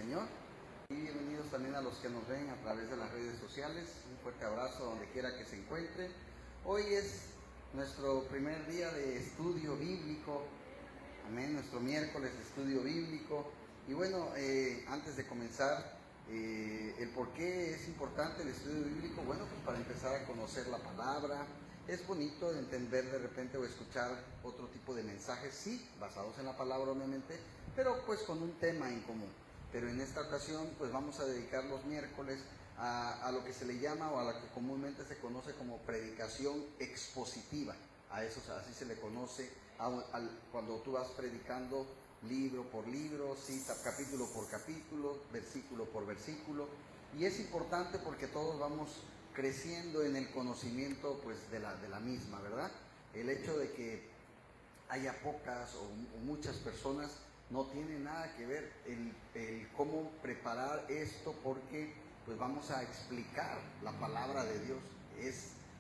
Señor. Y bienvenidos también a los que nos ven a través de las redes sociales. Un fuerte abrazo donde quiera que se encuentren. Hoy es nuestro primer día de estudio bíblico. Amén, nuestro miércoles de estudio bíblico. Y bueno, antes de comenzar, el por qué es importante el estudio bíblico. Bueno, pues para empezar a conocer la palabra. Es bonito entender de repente o escuchar otro tipo de mensajes, sí, basados en la palabra obviamente, pero pues con un tema en común. Pero en esta ocasión pues vamos a dedicar los miércoles a lo que se le llama o a la que comúnmente se conoce como predicación expositiva. A eso así se le conoce cuando tú vas predicando libro por libro, cita, capítulo por capítulo, versículo por versículo. Y es importante porque todos vamos creciendo en el conocimiento pues de la misma, ¿verdad? El hecho de que haya pocas o muchas personas no tiene nada que ver el cómo preparar esto, porque pues vamos a explicar la palabra de Dios.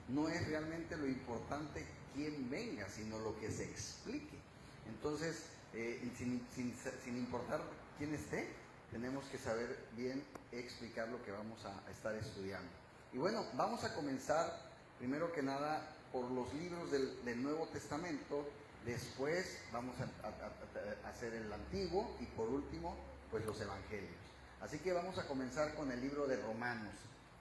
No es realmente lo importante quién venga, sino lo que se explique. Entonces, sin importar quién esté, tenemos que saber bien explicar lo que vamos a estar estudiando. Y bueno, vamos a comenzar primero que nada por los libros del Nuevo Testamento. Después vamos a hacer el Antiguo y por último, pues los Evangelios. Así que vamos a comenzar con el libro de Romanos.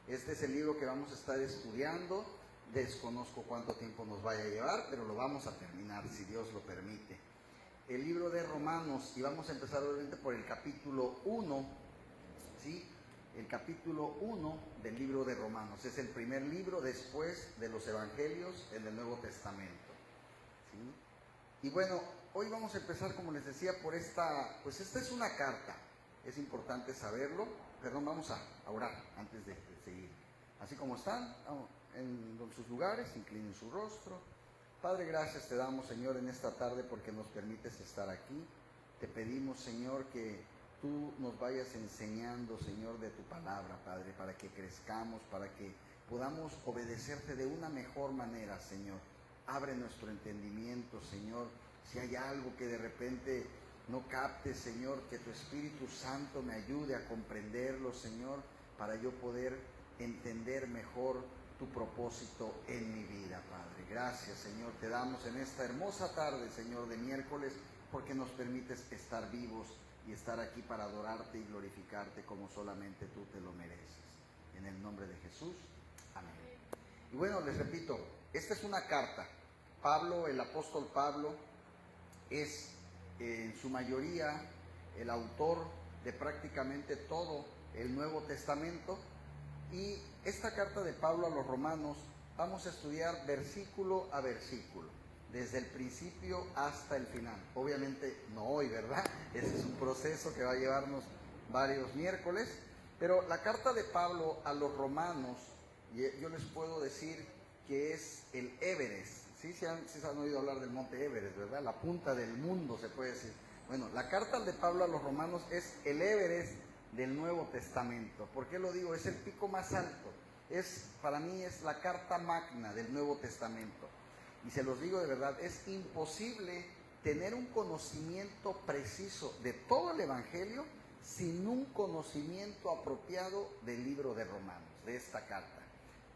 Este es el libro que vamos a estar estudiando. Desconozco cuánto tiempo nos vaya a llevar, pero lo vamos a terminar si Dios lo permite. El libro de Romanos, y vamos a empezar obviamente por el capítulo 1, ¿sí? El capítulo 1 del libro de Romanos. Es el primer libro después de los Evangelios en el Nuevo Testamento, ¿sí? Y bueno, hoy vamos a empezar, como les decía, por esta es una carta. Es importante saberlo. Perdón, vamos a orar antes de seguir. Así como están, en sus lugares, inclinen su rostro. Padre, gracias te damos, Señor, en esta tarde porque nos permites estar aquí. Te pedimos, Señor, que tú nos vayas enseñando, Señor, de tu palabra, Padre, para que crezcamos, para que podamos obedecerte de una mejor manera, Señor. Abre nuestro entendimiento, Señor. Si hay algo que de repente no capte, Señor, que tu Espíritu Santo me ayude a comprenderlo, Señor, para yo poder entender mejor tu propósito en mi vida, Padre. Gracias, Señor, te damos en esta hermosa tarde, Señor, de miércoles, porque nos permites estar vivos y estar aquí para adorarte y glorificarte como solamente tú te lo mereces. En el nombre de Jesús, amén. Y bueno, les repito, esta es una carta. Pablo, el apóstol Pablo, es en su mayoría el autor de prácticamente todo el Nuevo Testamento. Y esta carta de Pablo a los romanos vamos a estudiar versículo a versículo, desde el principio hasta el final. Obviamente no hoy, ¿verdad? Ese es un proceso que va a llevarnos varios miércoles. Pero la carta de Pablo a los romanos, yo les puedo decir que es el Everest. Sí se han oído hablar del monte Everest, ¿verdad? La punta del mundo, se puede decir. Bueno, la carta de Pablo a los romanos es el Everest del Nuevo Testamento. ¿Por qué lo digo? Es el pico más alto. Para mí es la carta magna del Nuevo Testamento. Y se los digo de verdad, es imposible tener un conocimiento preciso de todo el Evangelio sin un conocimiento apropiado del libro de Romanos, de esta carta.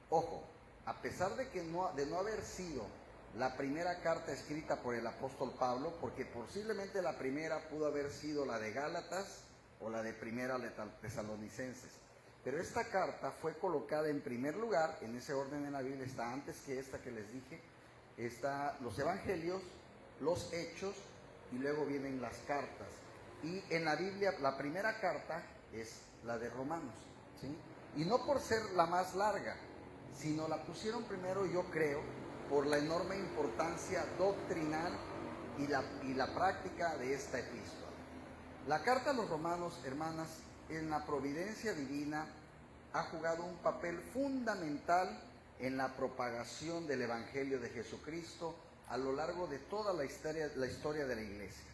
Ojo, a pesar de no haber sido la primera carta escrita por el apóstol Pablo, porque posiblemente la primera pudo haber sido la de Gálatas o la de Primera Tesalonicenses, pero esta carta fue colocada en primer lugar, en ese orden en la Biblia. Está antes que esta que les dije, está los Evangelios, los Hechos y luego vienen las cartas. Y en la Biblia la primera carta es la de Romanos, ¿sí? Y no por ser la más larga, sino la pusieron primero, yo creo, por la enorme importancia doctrinal y la práctica de esta epístola. La carta a los romanos, hermanas, en la providencia divina ha jugado un papel fundamental en la propagación del Evangelio de Jesucristo a lo largo de toda la historia de la iglesia.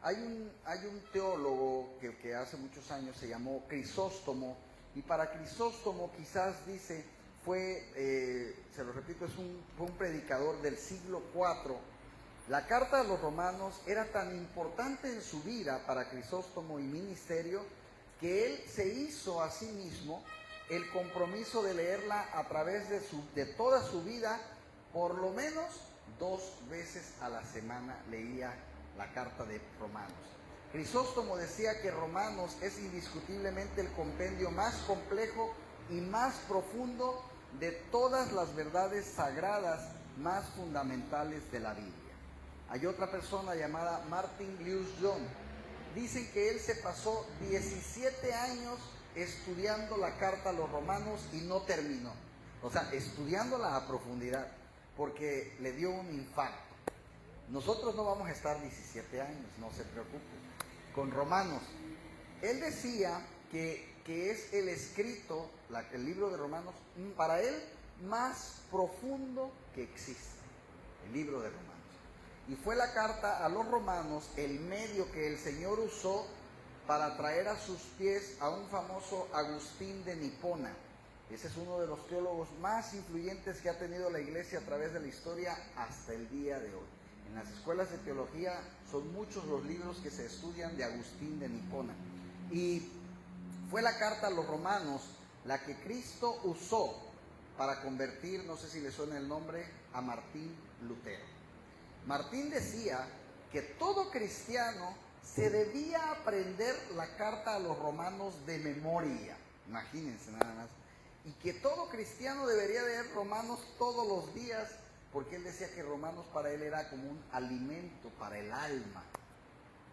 Hay un teólogo que hace muchos años se llamó Crisóstomo, y para Crisóstomo quizás dice, se lo repito, fue un predicador del siglo IV. La carta a los romanos era tan importante en su vida para Crisóstomo y ministerio que él se hizo a sí mismo el compromiso de leerla a través de toda su vida, por lo menos 2 veces a la semana leía la carta de Romanos. Crisóstomo decía que Romanos es indiscutiblemente el compendio más complejo y más profundo de todas las verdades sagradas más fundamentales de la Biblia. Hay otra persona llamada Martin Lewis-John. Dicen que él se pasó 17 años estudiando la carta a los romanos y no terminó. O sea, estudiándola a profundidad, porque le dio un infarto. Nosotros no vamos a estar 17 años, no se preocupe. Con Romanos, él decía que es el escrito, el libro de Romanos, para él más profundo que existe, el libro de Romanos. Y fue la carta a los romanos el medio que el Señor usó para traer a sus pies a un famoso Agustín de Nipona. Ese es uno de los teólogos más influyentes que ha tenido la iglesia a través de la historia hasta el día de hoy. En las escuelas de teología son muchos los libros que se estudian de Agustín de Nipona. Y fue la carta a los romanos la que Cristo usó para convertir, no sé si le suena el nombre, a Martín Lutero. Martín decía que todo cristiano se debía aprender la carta a los romanos de memoria, imagínense nada más, y que todo cristiano debería leer Romanos todos los días, porque él decía que Romanos para él era como un alimento para el alma.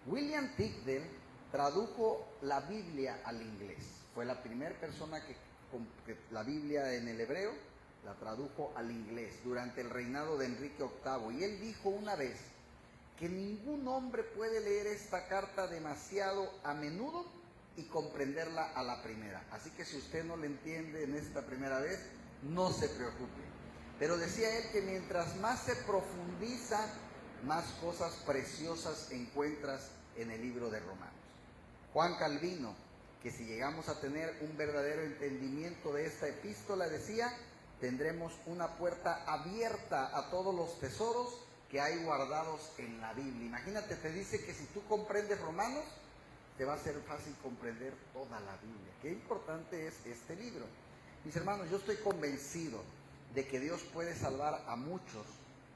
William Tyndale tradujo la Biblia al inglés, fue la primera persona que la Biblia en el hebreo la tradujo al inglés durante el reinado de Enrique VIII, y él dijo una vez que ningún hombre puede leer esta carta demasiado a menudo y comprenderla a la primera. Así que si usted no la entiende en esta primera vez, no se preocupe. Pero decía él que mientras más se profundiza, más cosas preciosas encuentras en el libro de Romanos. Juan Calvino, que si llegamos a tener un verdadero entendimiento de esta epístola, decía, tendremos una puerta abierta a todos los tesoros que hay guardados en la Biblia. Imagínate, te dice que si tú comprendes Romanos, te va a ser fácil comprender toda la Biblia. Qué importante es este libro. Mis hermanos, yo estoy convencido de que Dios puede salvar a muchos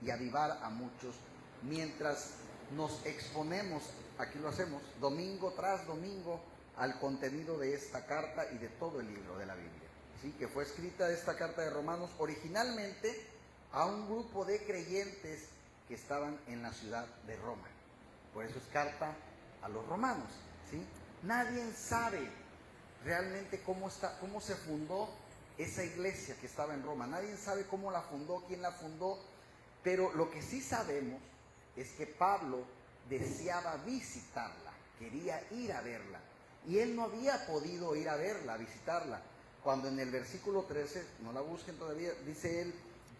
y avivar a muchos mientras nos exponemos, aquí lo hacemos, domingo tras domingo, al contenido de esta carta y de todo el libro de la Biblia. ¿Sí? Que fue escrita esta carta de Romanos originalmente a un grupo de creyentes que estaban en la ciudad de Roma. Por eso es carta a los romanos. ¿Sí? Nadie sabe realmente cómo se fundó esa iglesia que estaba en Roma. Nadie sabe cómo la fundó, quién la fundó, pero lo que sí sabemos es que Pablo deseaba visitarla, quería ir a verla, y él no había podido ir a verla, a visitarla, cuando en el versículo 13, no la busquen todavía, dice él,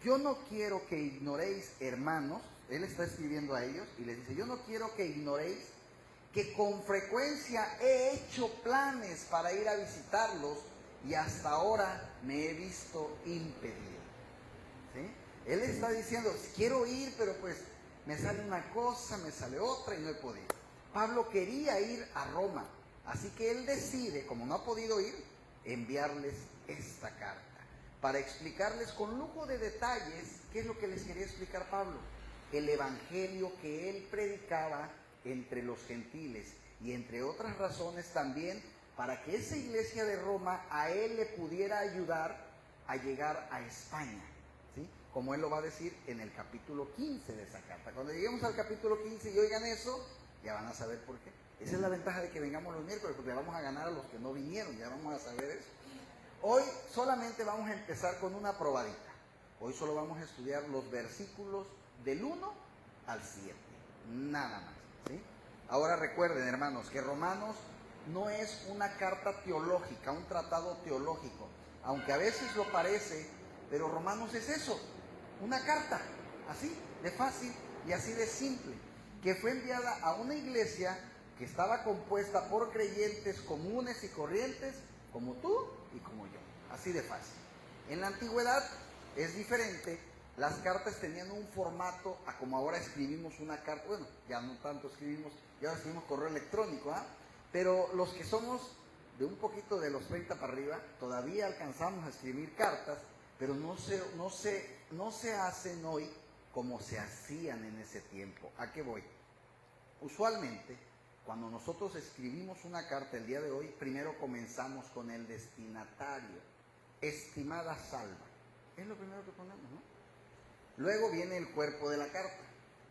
yo no quiero que ignoréis, hermanos, él está escribiendo a ellos, y les dice, yo no quiero que ignoréis que con frecuencia he hecho planes para ir a visitarlos, y hasta ahora me he visto impedido. ¿Sí? Él está diciendo, quiero ir, pero pues me sale una cosa, me sale otra y no he podido. Pablo quería ir a Roma, así que él decide, como no ha podido ir, enviarles esta carta para explicarles con lujo de detalles qué es lo que les quería explicar Pablo. El evangelio que él predicaba entre los gentiles, y entre otras razones también para que esa iglesia de Roma a él le pudiera ayudar a llegar a España, ¿sí? Como él lo va a decir en el capítulo 15 de esa carta. Cuando lleguemos al capítulo 15 y oigan eso, ya van a saber por qué. Esa es la ventaja de que vengamos los miércoles, porque vamos a ganar a los que no vinieron, ya vamos a saber eso. Hoy solamente vamos a empezar con una probadita. Hoy solo vamos a estudiar los versículos del 1 al 7, nada más, ¿sí? Ahora recuerden, hermanos, que Romanos no es una carta teológica, un tratado teológico, aunque a veces lo parece, pero Romanos es eso, una carta, así de fácil y así de simple, que fue enviada a una iglesia que estaba compuesta por creyentes comunes y corrientes, como tú y como yo, así de fácil. En la antigüedad es diferente, las cartas tenían un formato a como ahora escribimos una carta, bueno, ya no tanto escribimos, ya ahora escribimos correo electrónico, pero los que somos de un poquito de los 30 para arriba, todavía alcanzamos a escribir cartas, pero no se hacen hoy como se hacían en ese tiempo. ¿A qué voy? Usualmente, cuando nosotros escribimos una carta el día de hoy, primero comenzamos con el destinatario. Estimada Salva. Es lo primero que ponemos, ¿no? Luego viene el cuerpo de la carta.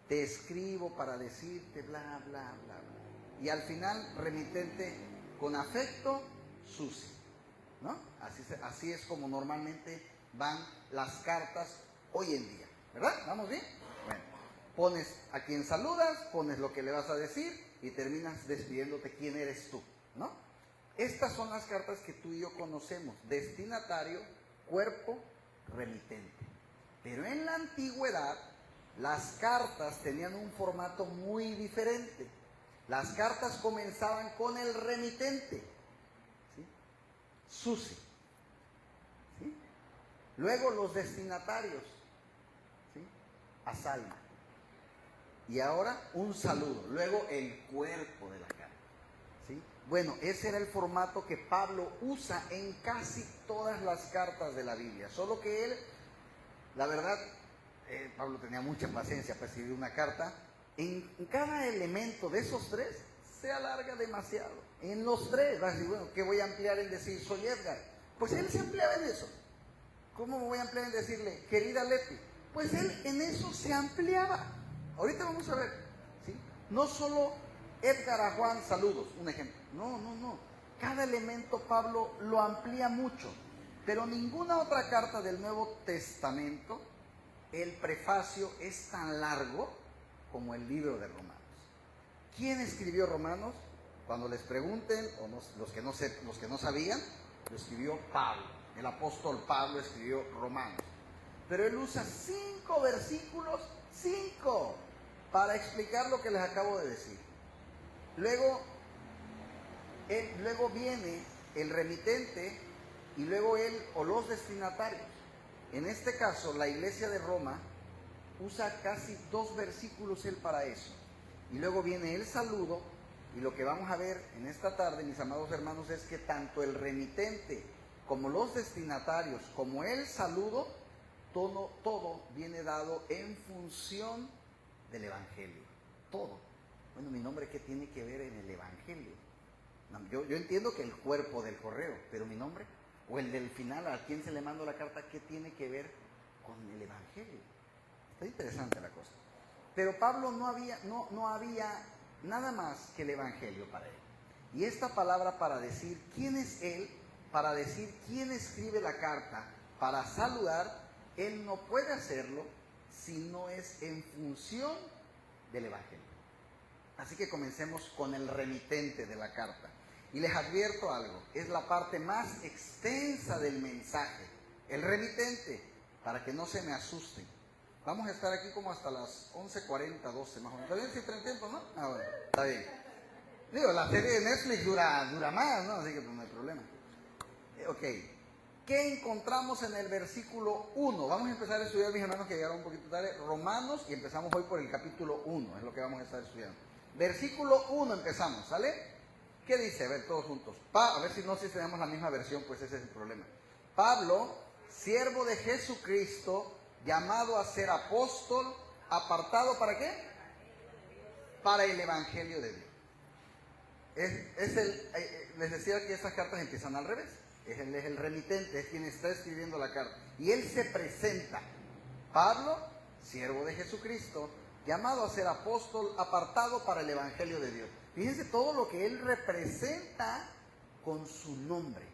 Te escribo para decirte bla, bla, bla, bla. Y al final, remitente con afecto, Susi, ¿no? Así es como normalmente van las cartas hoy en día, ¿verdad? ¿Vamos bien? Bueno, pones a quien saludas, pones lo que le vas a decir y terminas despidiéndote quién eres tú, ¿no? Estas son las cartas que tú y yo conocemos: destinatario, cuerpo, remitente. Pero en la antigüedad, las cartas tenían un formato muy diferente. Las cartas comenzaban con el remitente, ¿sí? Susi, ¿sí? Luego los destinatarios, ¿sí? A Salma. Y ahora un saludo. Luego el cuerpo de la carta, ¿sí? Bueno, ese era el formato que Pablo usa en casi todas las cartas de la Biblia. Solo que él, la verdad, Pablo tenía mucha paciencia para escribir una carta. En cada elemento de esos tres se alarga demasiado. En los tres vas a decir, bueno, ¿qué voy a ampliar en decir soy Edgar? Pues él se ampliaba en eso. ¿Cómo me voy a ampliar en decirle querida Leti? Pues él en eso se ampliaba. Ahorita vamos a ver, ¿sí? No solo Edgar a Juan, saludos, un ejemplo. No. Cada elemento Pablo lo amplía mucho. Pero ninguna otra carta del Nuevo Testamento, el prefacio es tan largo como el libro de Romanos. ¿Quién escribió Romanos? Cuando les pregunten, o los que no sabían, lo escribió Pablo. El apóstol Pablo escribió Romanos. Pero él usa 5 versículos, 5, para explicar lo que les acabo de decir. Luego viene el remitente y luego él o los destinatarios. En este caso, la iglesia de Roma usa casi 2 versículos él para eso. Y luego viene el saludo, y lo que vamos a ver en esta tarde, mis amados hermanos, es que tanto el remitente como los destinatarios, como el saludo, todo viene dado en función del Evangelio. Todo. Bueno, mi nombre, ¿qué tiene que ver en el Evangelio? Yo entiendo que el cuerpo del correo, pero mi nombre, o el del final, a quien se le mando la carta, ¿qué tiene que ver con el Evangelio? Está interesante la cosa. Pero Pablo no había nada más que el Evangelio para él. Y esta palabra para decir quién es él, para decir quién escribe la carta, para saludar, él no puede hacerlo si no es en función del Evangelio. Así que comencemos con el remitente de la carta. Y les advierto algo, es la parte más extensa del mensaje, el remitente, para que no se me asusten. Vamos a estar aquí como hasta las 11:40, 12 más o menos. ¿Está bien si traen tiempo, no? Ah, bueno, está bien. Digo, la serie de Netflix dura más, ¿no? Así que pues no hay problema. Ok. ¿Qué encontramos en el versículo 1? Vamos a empezar a estudiar, mis hermanos que llegaron un poquito tarde, Romanos, y empezamos hoy por el capítulo 1, es lo que vamos a estar estudiando. Versículo 1 empezamos, ¿sale? ¿Qué dice? A ver, todos juntos. A ver si tenemos la misma versión, pues ese es el problema. Pablo, siervo de Jesucristo, llamado a ser apóstol, apartado ¿para qué? Para el Evangelio de Dios. Les decía que estas cartas empiezan al revés. Él es el remitente, es quien está escribiendo la carta. Y él se presenta. Pablo, siervo de Jesucristo, llamado a ser apóstol, apartado para el Evangelio de Dios. Fíjense todo lo que él representa con su nombre.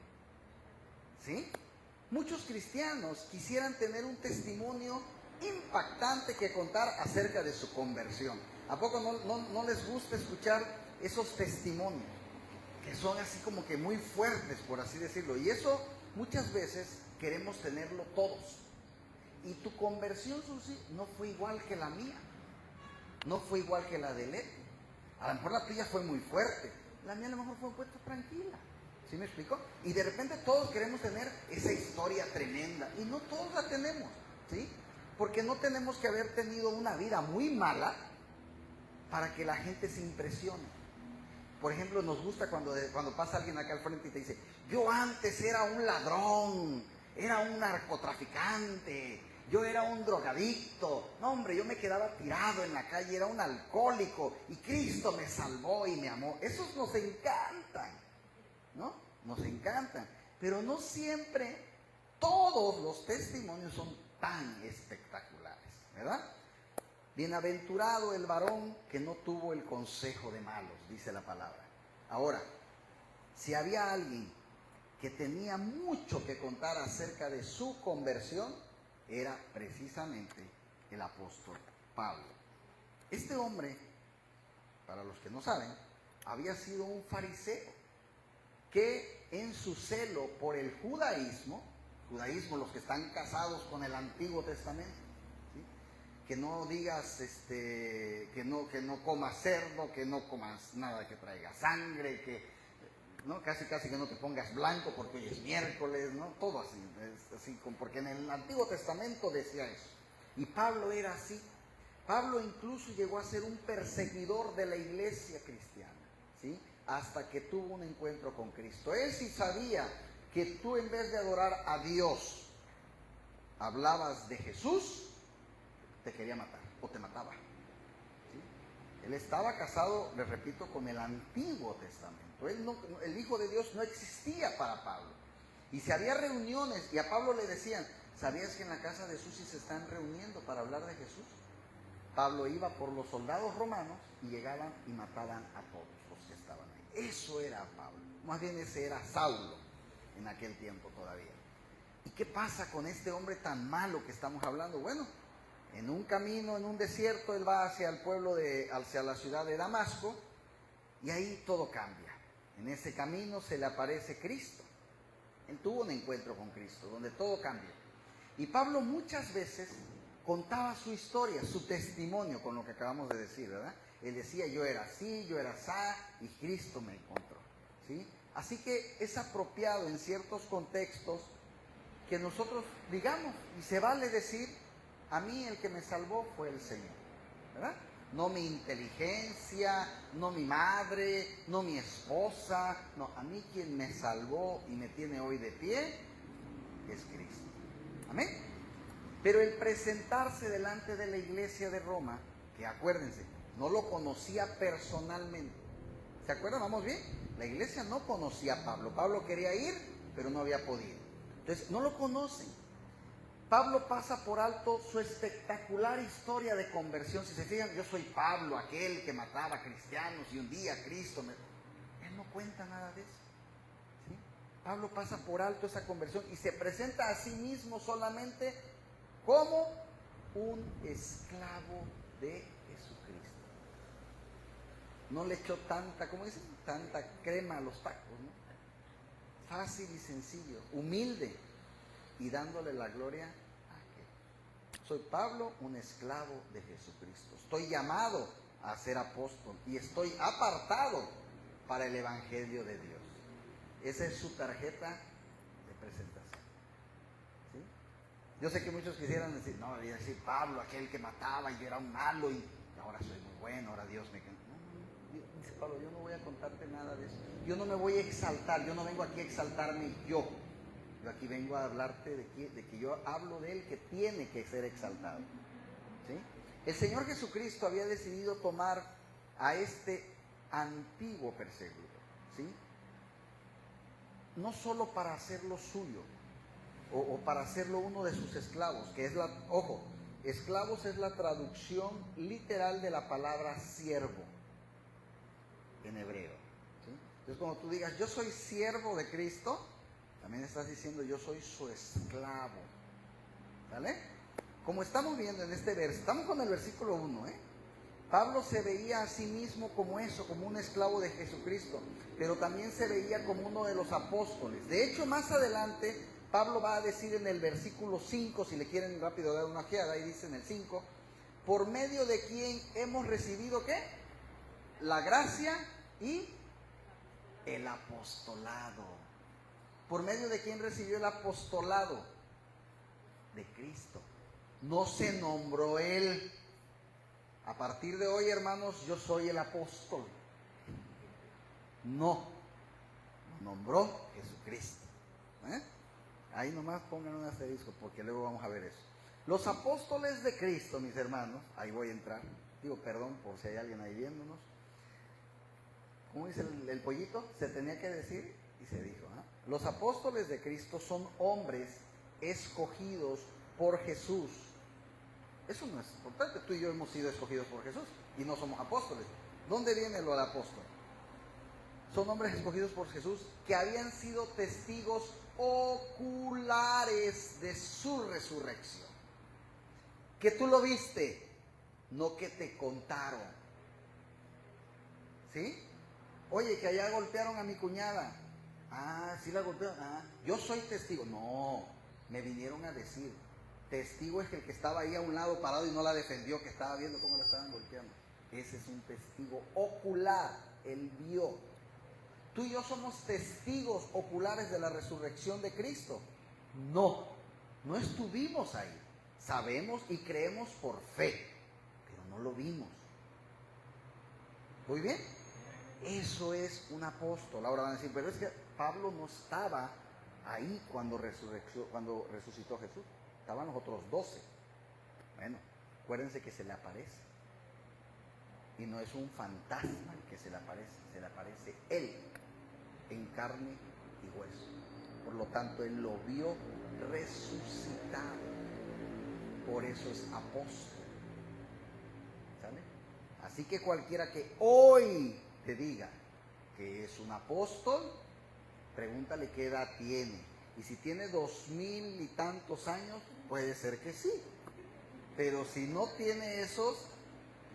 ¿Sí? Muchos cristianos quisieran tener un testimonio impactante que contar acerca de su conversión. ¿A poco no les gusta escuchar esos testimonios? Que son así como que muy fuertes, por así decirlo. Y eso muchas veces queremos tenerlo todos. Y tu conversión, Susi, no fue igual que la mía. No fue igual que la de Leti. A lo mejor la tuya fue muy fuerte. La mía a lo mejor fue un poco tranquila. ¿Sí me explico? Y de repente todos queremos tener esa historia tremenda. Y no todos la tenemos. ¿Sí? Porque no tenemos que haber tenido una vida muy mala para que la gente se impresione. Por ejemplo, nos gusta cuando pasa alguien acá al frente y te dice, yo antes era un ladrón, era un narcotraficante, yo era un drogadicto. No, hombre, yo me quedaba tirado en la calle, era un alcohólico y Cristo me salvó y me amó. Esos nos encantan, ¿no? Nos encantan. Pero no siempre todos los testimonios son tan espectaculares, ¿verdad? Bienaventurado el varón que no tuvo el consejo de malos, dice la palabra. Ahora, si había alguien que tenía mucho que contar acerca de su conversión, era precisamente el apóstol Pablo. Este hombre, para los que no saben, había sido un fariseo que en su celo por el judaísmo, los que están casados con el Antiguo Testamento, que no digas que no comas cerdo, que no comas nada que traiga sangre, que ¿no? casi que no te pongas blanco porque hoy es miércoles, ¿no? Todo así, porque en el Antiguo Testamento decía eso. Y Pablo era así. Pablo incluso llegó a ser un perseguidor de la iglesia cristiana, ¿sí? Hasta que tuvo un encuentro con Cristo. Él sí sabía que tú, en vez de adorar a Dios, hablabas de Jesús, te quería matar o te mataba, ¿sí? Él estaba casado, les repito, con el Antiguo Testamento. El Hijo de Dios no existía para Pablo. Y si había reuniones, y a Pablo le decían, ¿sabías que en la casa de Susi se están reuniendo para hablar de Jesús? Pablo iba por los soldados romanos y llegaban y mataban a todos los que estaban ahí. Eso era Pablo. Más bien ese era Saulo en aquel tiempo todavía. ¿Y qué pasa con este hombre tan malo que estamos hablando? Bueno, en un camino, en un desierto, él va hacia el pueblo, hacia la ciudad de Damasco, y ahí todo cambia. En ese camino se le aparece Cristo. Él tuvo un encuentro con Cristo, donde todo cambió. Y Pablo muchas veces contaba su historia, su testimonio, con lo que acabamos de decir, ¿verdad? Él decía, yo era así, yo era asá, y Cristo me encontró, ¿sí? Así que es apropiado en ciertos contextos que nosotros digamos, y se vale decir, a mí el que me salvó fue el Señor, ¿verdad? No mi inteligencia, no mi madre, no mi esposa, no, a mí quien me salvó y me tiene hoy de pie es Cristo. Amén. Pero el presentarse delante de la iglesia de Roma, que acuérdense, no lo conocía personalmente. ¿Se acuerdan? ¿Vamos bien? La iglesia no conocía a Pablo. Pablo quería ir, pero no había podido. Entonces, no lo conocen. Pablo pasa por alto su espectacular historia de conversión. Si se fijan, yo soy Pablo, aquel que mataba cristianos y un día Cristo me... Él no cuenta nada de eso, ¿sí? Pablo pasa por alto esa conversión y se presenta a sí mismo solamente como un esclavo de Jesucristo. No le echó tanta, ¿cómo dicen? Tanta crema a los tacos, ¿no? Fácil y sencillo, humilde y dándole la gloria a aquel. Soy Pablo, un esclavo de Jesucristo. Estoy llamado a ser apóstol y estoy apartado para el evangelio de Dios. Esa es su tarjeta de presentación, ¿sí? Yo sé que muchos quisieran decir, no, debería decir Pablo, aquel que mataba y yo era un malo y ahora soy muy bueno, ahora Dios me... Dice Pablo, yo no voy a contarte nada de eso. Yo no me voy a exaltar, yo no vengo aquí a exaltarme yo. Yo aquí vengo a hablarte de que yo hablo de él que tiene que ser exaltado, ¿sí? El Señor Jesucristo había decidido tomar a este antiguo perseguidor, ¿sí? No solo para hacerlo suyo o para hacerlo uno de sus esclavos, que es ojo, esclavos es la traducción literal de la palabra siervo en hebreo, ¿sí? Entonces cuando tú digas yo soy siervo de Cristo, también estás diciendo yo soy su esclavo, ¿vale? Como estamos viendo en este verso, estamos con el versículo 1, Pablo se veía a sí mismo como eso, como un esclavo de Jesucristo, pero también se veía como uno de los apóstoles. De hecho, más adelante, Pablo va a decir en el versículo 5, si le quieren rápido dar una ojeada, ahí dice en el 5, por medio de quien hemos recibido, ¿qué? La gracia y el apostolado. ¿Por medio de quién recibió el apostolado? De Cristo. No se nombró él. A partir de hoy, hermanos, yo soy el apóstol. No, lo nombró Jesucristo. Ahí nomás pongan un asterisco porque luego vamos a ver eso. Los apóstoles de Cristo, mis hermanos, ahí voy a entrar. Digo, perdón por si hay alguien ahí viéndonos. ¿Cómo dice el pollito? Se tenía que decir y se dijo. Los apóstoles de Cristo son hombres escogidos por Jesús. Eso no es importante. Tú y yo hemos sido escogidos por Jesús y no somos apóstoles. ¿Dónde viene lo del apóstol? Son hombres escogidos por Jesús que habían sido testigos oculares de su resurrección. Que tú lo viste, no que te contaron. ¿Sí? Oye, que allá golpearon a mi cuñada. Ah, sí la golpearon. Ah, yo soy testigo. No, me vinieron a decir. Testigo es el que estaba ahí a un lado parado y no la defendió, que estaba viendo cómo la estaban golpeando. Ese es un testigo ocular. Él vio. Tú y yo somos testigos oculares de la resurrección de Cristo. No, no estuvimos ahí. Sabemos y creemos por fe, pero no lo vimos. ¿Muy bien? Eso es un apóstol. Ahora van a decir, pero es que Pablo no estaba ahí cuando resucitó Jesús. Estaban los otros 12. Bueno, acuérdense que se le aparece. Y no es un fantasma el que se le aparece Él, en carne y hueso. Por lo tanto, Él lo vio resucitado. Por eso es apóstol. ¿Sale? Así que cualquiera que hoy te diga que es un apóstol, pregúntale qué edad tiene. Y si tiene 2000 y tantos años, puede ser que sí. Pero si no tiene esos,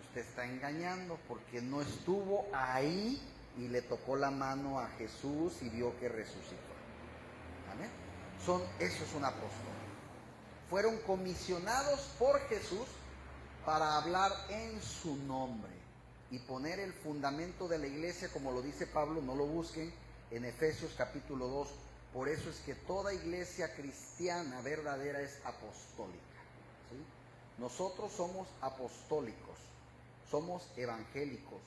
usted está engañando porque no estuvo ahí y le tocó la mano a Jesús y vio que resucitó. ¿Vale? Eso es un apóstol. Fueron comisionados por Jesús para hablar en su nombre y poner el fundamento de la iglesia, como lo dice Pablo, no lo busquen, en Efesios capítulo 2. Por eso es que toda iglesia cristiana verdadera es apostólica. ¿Sí? Nosotros somos apostólicos, somos evangélicos,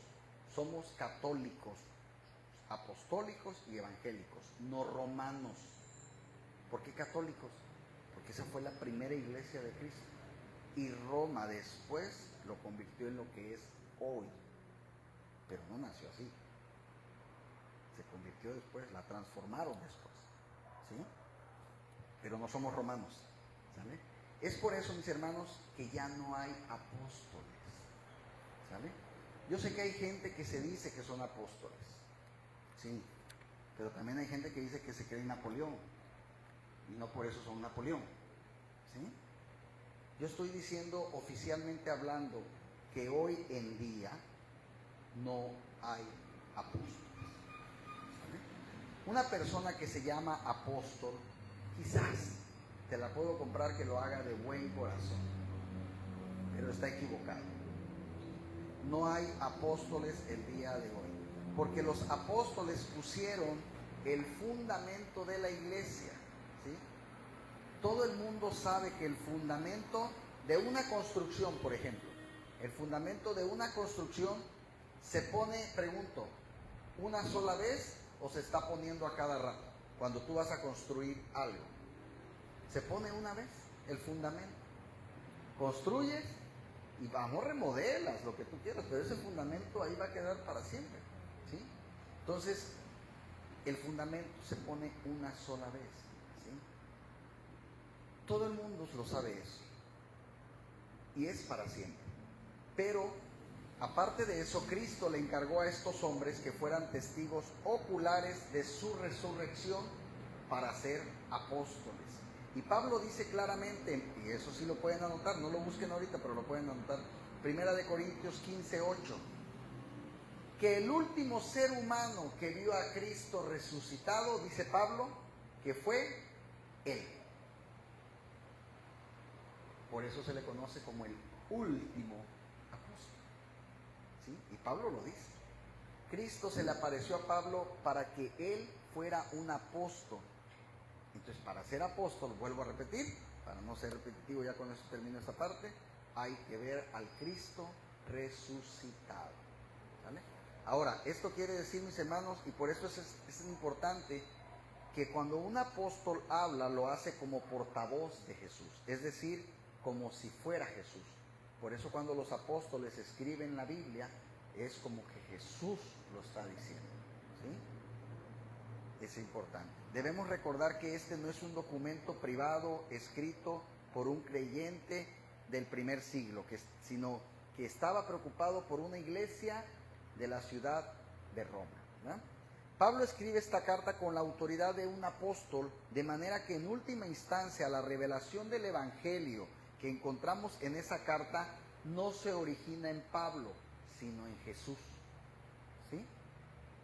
somos católicos, apostólicos y evangélicos, no romanos. ¿Por qué católicos? Porque esa fue la primera iglesia de Cristo. Y Roma después lo convirtió en lo que es hoy. Pero no nació así. Se convirtió después, la transformaron después. ¿Sí? Pero no somos romanos. ¿Sale? Es por eso, mis hermanos, que ya no hay apóstoles. ¿Sale? Yo sé que hay gente que se dice que son apóstoles. Sí. Pero también hay gente que dice que se cree Napoleón. Y no por eso son Napoleón. ¿Sí? Yo estoy diciendo, oficialmente hablando, que hoy en día no hay apóstoles. ¿Sale? Una persona que se llama apóstol, quizás te la puedo comprar que lo haga de buen corazón, pero está equivocado. No hay apóstoles el día de hoy, porque los apóstoles pusieron el fundamento de la iglesia. ¿Sí? Todo el mundo sabe que el fundamento de una construcción, por ejemplo, el fundamento de una construcción se pone, pregunto, ¿una sola vez o se está poniendo a cada rato? Cuando tú vas a construir algo, se pone una vez el fundamento. Construyes y vamos, remodelas lo que tú quieras, pero ese fundamento ahí va a quedar para siempre. ¿Sí? Entonces, el fundamento se pone una sola vez. ¿Sí? Todo el mundo lo sabe eso. Y es para siempre. Pero, aparte de eso, Cristo le encargó a estos hombres que fueran testigos oculares de su resurrección para ser apóstoles. Y Pablo dice claramente, y eso sí lo pueden anotar, no lo busquen ahorita, pero lo pueden anotar, 1 Corintios 15:8, que el último ser humano que vio a Cristo resucitado, dice Pablo, que fue Él. Por eso se le conoce como el último apóstol. ¿Sí? Y Pablo lo dice. Cristo se le apareció a Pablo para que él fuera un apóstol. Entonces, para ser apóstol, vuelvo a repetir, para no ser repetitivo, ya con eso termino esta parte, hay que ver al Cristo resucitado. ¿Vale? Ahora, esto quiere decir, mis hermanos, y por eso es importante, que cuando un apóstol habla, lo hace como portavoz de Jesús, es decir, como si fuera Jesús. Por eso cuando los apóstoles escriben la Biblia, es como que Jesús lo está diciendo, ¿sí? Es importante. Debemos recordar que este no es un documento privado escrito por un creyente del primer siglo, sino que estaba preocupado por una iglesia de la ciudad de Roma, ¿verdad? Pablo escribe esta carta con la autoridad de un apóstol, de manera que en última instancia la revelación del Evangelio que encontramos en esa carta no se origina en Pablo, sino en Jesús, ¿sí?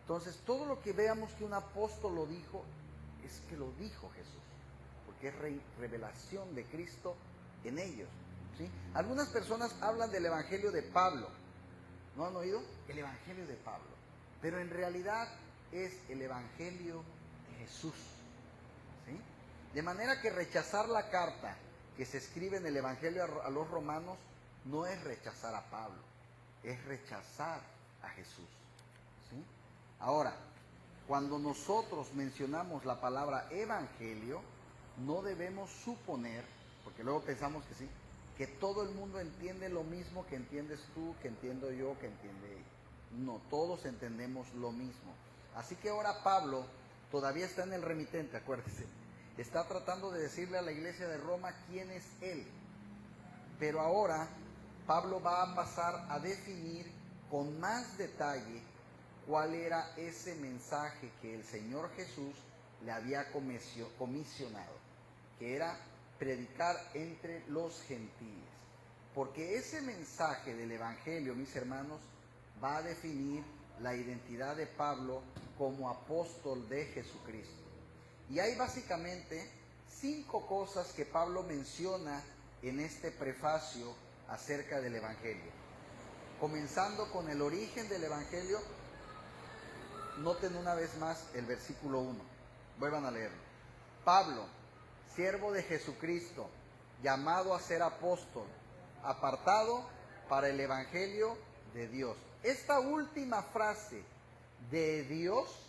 Entonces, todo lo que veamos que un apóstol lo dijo, es que lo dijo Jesús, porque es revelación de Cristo en ellos, ¿sí? Algunas personas hablan del Evangelio de Pablo. ¿No han oído? El Evangelio de Pablo. Pero en realidad es el Evangelio de Jesús, ¿sí? De manera que rechazar la carta que se escribe en el Evangelio a los romanos no es rechazar a Pablo, es rechazar a Jesús, ¿sí? Ahora, cuando nosotros mencionamos la palabra evangelio, no debemos suponer, porque luego pensamos que sí, que todo el mundo entiende lo mismo que entiendes tú, que entiendo yo, que entiende ella. No, todos entendemos lo mismo. Así que ahora Pablo todavía está en el remitente, acuérdese. Está tratando de decirle a la iglesia de Roma quién es él. Pero ahora Pablo va a pasar a definir con más detalle cuál era ese mensaje que el Señor Jesús le había comisionado, que era predicar entre los gentiles. Porque ese mensaje del Evangelio, mis hermanos, va a definir la identidad de Pablo como apóstol de Jesucristo. Y hay básicamente 5 cosas que Pablo menciona en este prefacio acerca del Evangelio. Comenzando con el origen del Evangelio, noten una vez más el versículo 1. Vuelvan a leerlo. Pablo, siervo de Jesucristo, llamado a ser apóstol, apartado para el Evangelio de Dios. Esta última frase, de Dios,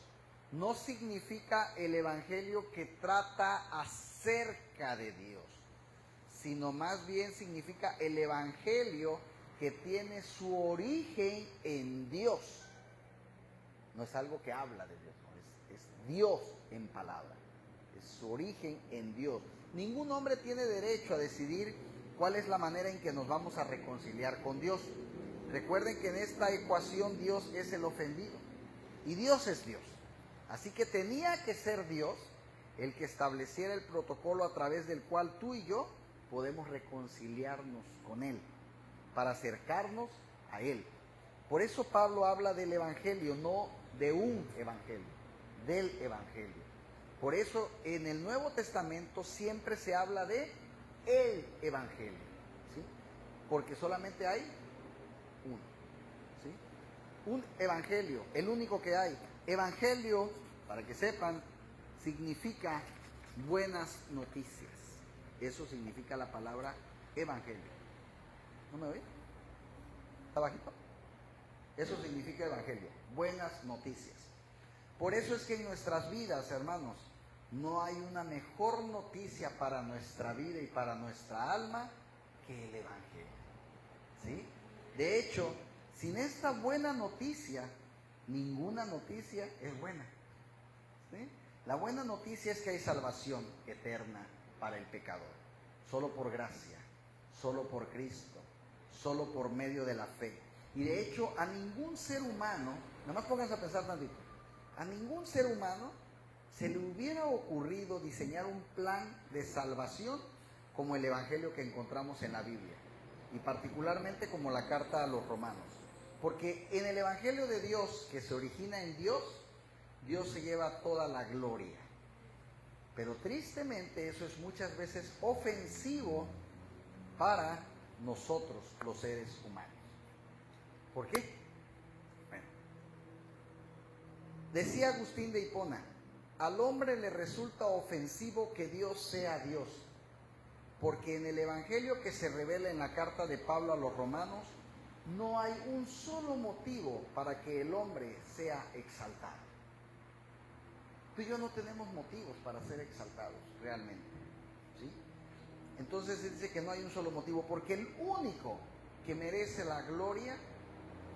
no significa el Evangelio que trata acerca de Dios, sino más bien significa el Evangelio que tiene su origen en Dios. No es algo que habla de Dios, no, es Dios en palabra, es su origen en Dios. Ningún hombre tiene derecho a decidir cuál es la manera en que nos vamos a reconciliar con Dios. Recuerden que en esta ecuación Dios es el ofendido y Dios es Dios. Así que tenía que ser Dios el que estableciera el protocolo a través del cual tú y yo podemos reconciliarnos con Él, para acercarnos a Él. Por eso Pablo habla del Evangelio, no de un Evangelio, del Evangelio. Por eso en el Nuevo Testamento siempre se habla de el Evangelio, ¿sí? Porque solamente hay uno, ¿sí? Un Evangelio, el único que hay. Evangelio, para que sepan, significa buenas noticias. Eso significa la palabra Evangelio. ¿No me oí? ¿Está bajito? Eso significa Evangelio, buenas noticias. Por eso es que en nuestras vidas, hermanos, no hay una mejor noticia para nuestra vida y para nuestra alma que el Evangelio, ¿sí? De hecho, sin esta buena noticia, ninguna noticia es buena, ¿sí? La buena noticia es que hay salvación eterna para el pecador, solo por gracia, solo por Cristo, solo por medio de la fe. Y de hecho a ningún ser humano, nada más pónganse a pensar tantito, a ningún ser humano se le hubiera ocurrido diseñar un plan de salvación como el Evangelio que encontramos en la Biblia, y particularmente como la carta a los romanos. Porque en el Evangelio de Dios, que se origina en Dios, Dios se lleva toda la gloria. Pero tristemente eso es muchas veces ofensivo para nosotros, los seres humanos. ¿Por qué? Bueno, decía Agustín de Hipona, al hombre le resulta ofensivo que Dios sea Dios, porque en el Evangelio que se revela en la carta de Pablo a los romanos, no hay un solo motivo para que el hombre sea exaltado. Tú y yo no tenemos motivos para ser exaltados realmente, ¿sí? Entonces dice que no hay un solo motivo, porque el único que merece la gloria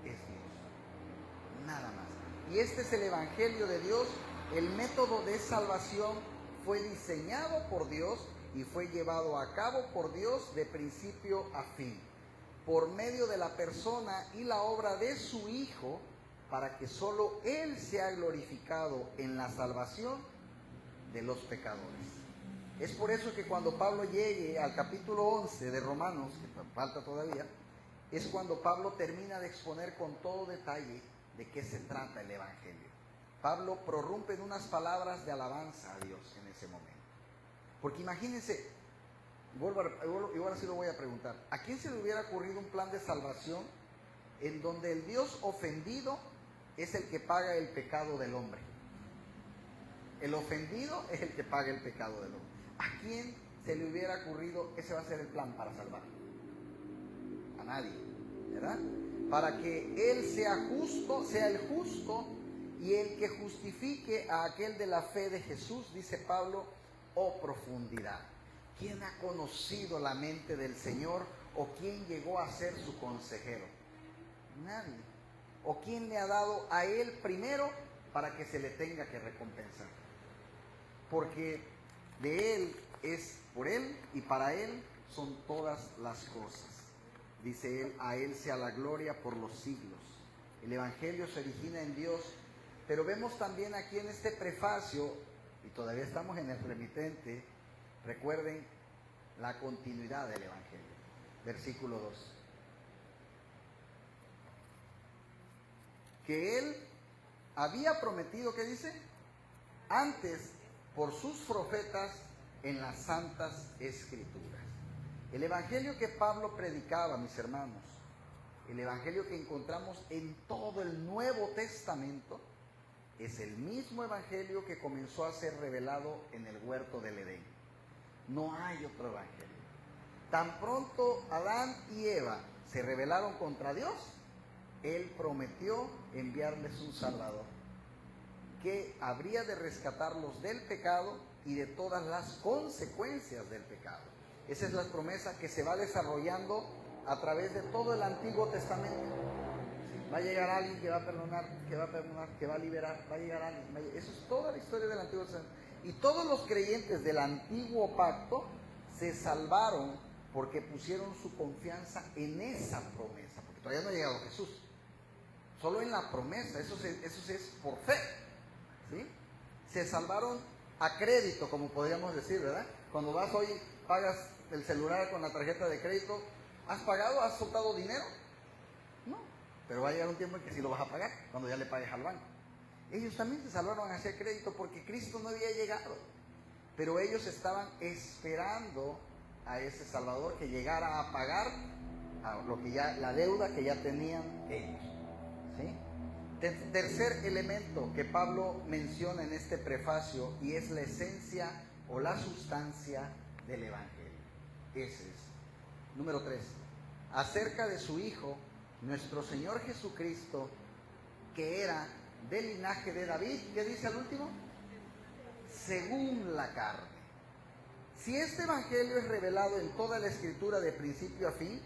es Dios, nada más. Y este es el Evangelio de Dios. El método de salvación fue diseñado por Dios y fue llevado a cabo por Dios de principio a fin, por medio de la persona y la obra de su Hijo, para que solo Él sea glorificado en la salvación de los pecadores. Es por eso que cuando Pablo llegue al capítulo 11 de Romanos, que falta todavía, es cuando Pablo termina de exponer con todo detalle de qué se trata el Evangelio. Pablo prorrumpe en unas palabras de alabanza a Dios en ese momento. Porque imagínense, y ahora sí lo voy a preguntar, ¿a quién se le hubiera ocurrido un plan de salvación en donde el Dios ofendido es el que paga el pecado del hombre? El ofendido es el que paga el pecado del hombre. ¿A quién se le hubiera ocurrido ese va a ser el plan para salvar? A nadie, ¿verdad? Para que Él sea justo, sea el justo y el que justifique a aquel de la fe de Jesús, dice Pablo, oh profundidad. ¿Quién ha conocido la mente del Señor o quién llegó a ser su consejero? Nadie. ¿O quién le ha dado a Él primero para que se le tenga que recompensar? Porque de Él es, por Él y para Él son todas las cosas. Dice Él, a Él sea la gloria por los siglos. El Evangelio se origina en Dios, pero vemos también aquí en este prefacio, y todavía estamos en el remitente, recuerden la continuidad del Evangelio. Versículo 2. Que Él había prometido, ¿qué dice? Antes, por sus profetas en las santas escrituras. El evangelio que Pablo predicaba, mis hermanos, el evangelio que encontramos en todo el Nuevo Testamento, es el mismo evangelio que comenzó a ser revelado en el huerto del Edén. No hay otro evangelio. Tan pronto Adán y Eva se rebelaron contra Dios, Él prometió enviarles un Salvador que habría de rescatarlos del pecado y de todas las consecuencias del pecado. Esa es la promesa que se va desarrollando a través de todo el Antiguo Testamento. Va a llegar alguien que va a perdonar, que va a liberar, va a llegar alguien. Eso es toda la historia del Antiguo Testamento. Y todos los creyentes del Antiguo Pacto se salvaron porque pusieron su confianza en esa promesa, porque todavía no ha llegado Jesús. Solo en la promesa, eso es por fe, ¿sí? Se salvaron a crédito, como podríamos decir, ¿verdad? Cuando vas hoy, pagas el celular con la tarjeta de crédito, ¿has pagado? ¿Has soltado dinero? No, pero va a llegar un tiempo en que sí lo vas a pagar, cuando ya le pagues al banco. Ellos también se salvaron hacia crédito porque Cristo no había llegado, pero ellos estaban esperando a ese Salvador que llegara a pagar a lo que ya, la deuda que ya tenían ellos, ¿sí? Tercer elemento que Pablo menciona en este prefacio, y es la esencia o la sustancia del Evangelio. Ese es. Número 3. Acerca de su Hijo, nuestro Señor Jesucristo, que era del linaje de David. ¿Qué dice al último? Según la carne. Si este Evangelio es revelado en toda la Escritura de principio a fin,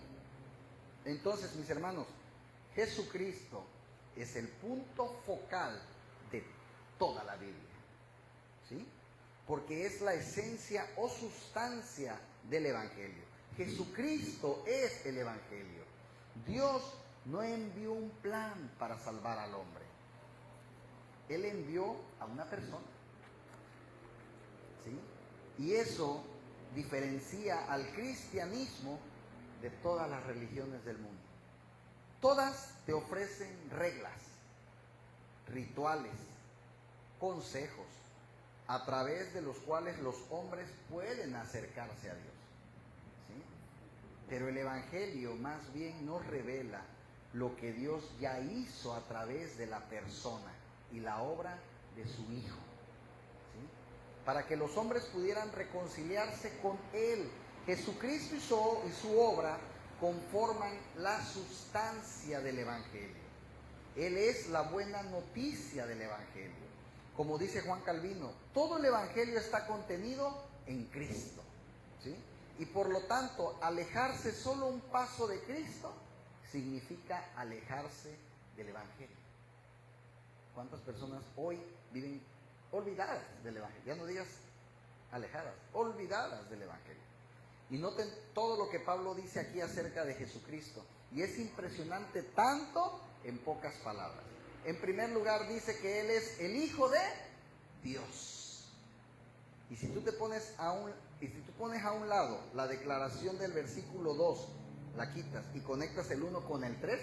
entonces, mis hermanos, Jesucristo es el punto focal de toda la Biblia, ¿sí? Porque es la esencia o sustancia del Evangelio. Jesucristo es el Evangelio. Dios no envió un plan para salvar al hombre. Él envió a una persona, ¿sí? Y eso diferencia al cristianismo de todas las religiones del mundo. Todas te ofrecen reglas, rituales, consejos, a través de los cuales los hombres pueden acercarse a Dios, ¿sí? Pero el Evangelio más bien nos revela lo que Dios ya hizo a través de la persona y la obra de su Hijo, ¿sí? Para que los hombres pudieran reconciliarse con Él. Jesucristo y su obra conforman la sustancia del Evangelio. Él es la buena noticia del Evangelio. Como dice Juan Calvino, todo el Evangelio está contenido en Cristo, ¿sí? Y por lo tanto, alejarse solo un paso de Cristo significa alejarse del Evangelio. ¿Cuántas personas hoy viven olvidadas del Evangelio? Ya no digas alejadas, olvidadas del Evangelio. Y noten todo lo que Pablo dice aquí acerca de Jesucristo. Y es impresionante tanto en pocas palabras. En primer lugar dice que Él es el Hijo de Dios. Y si tú pones a un lado la declaración del versículo 2, la quitas y conectas el 1 con el 3,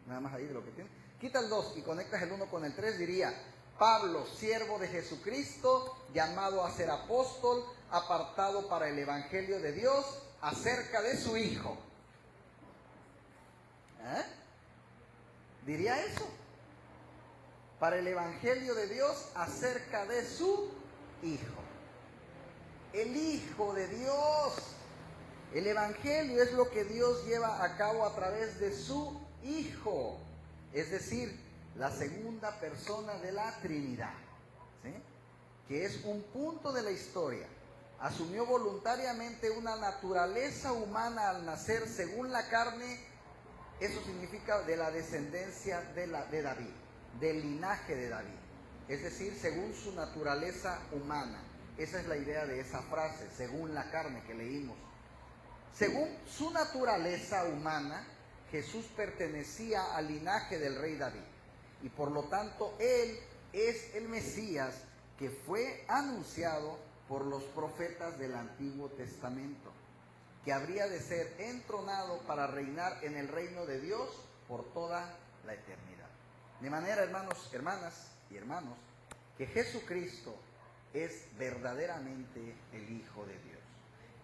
nada más ahí de lo que tiene. Quita el 2 y conectas el 1 con el 3, diría: Pablo, siervo de Jesucristo, llamado a ser apóstol, apartado para el Evangelio de Dios, acerca de su Hijo. ¿Diría eso? Para el Evangelio de Dios, acerca de su Hijo. El Hijo de Dios. El Evangelio es lo que Dios lleva a cabo a través de su Hijo. Es decir, la segunda persona de la Trinidad, ¿sí? Que es un punto de la historia. Asumió voluntariamente una naturaleza humana al nacer según la carne. Eso significa de la descendencia de David, del linaje de David. Es decir, según su naturaleza humana. Esa es la idea de esa frase, según la carne que leímos. Según su naturaleza humana, Jesús pertenecía al linaje del rey David. Y por lo tanto, Él es el Mesías que fue anunciado por los profetas del Antiguo Testamento, que habría de ser entronado para reinar en el reino de Dios por toda la eternidad. De manera, hermanas y hermanos, que Jesucristo es verdaderamente el Hijo de Dios.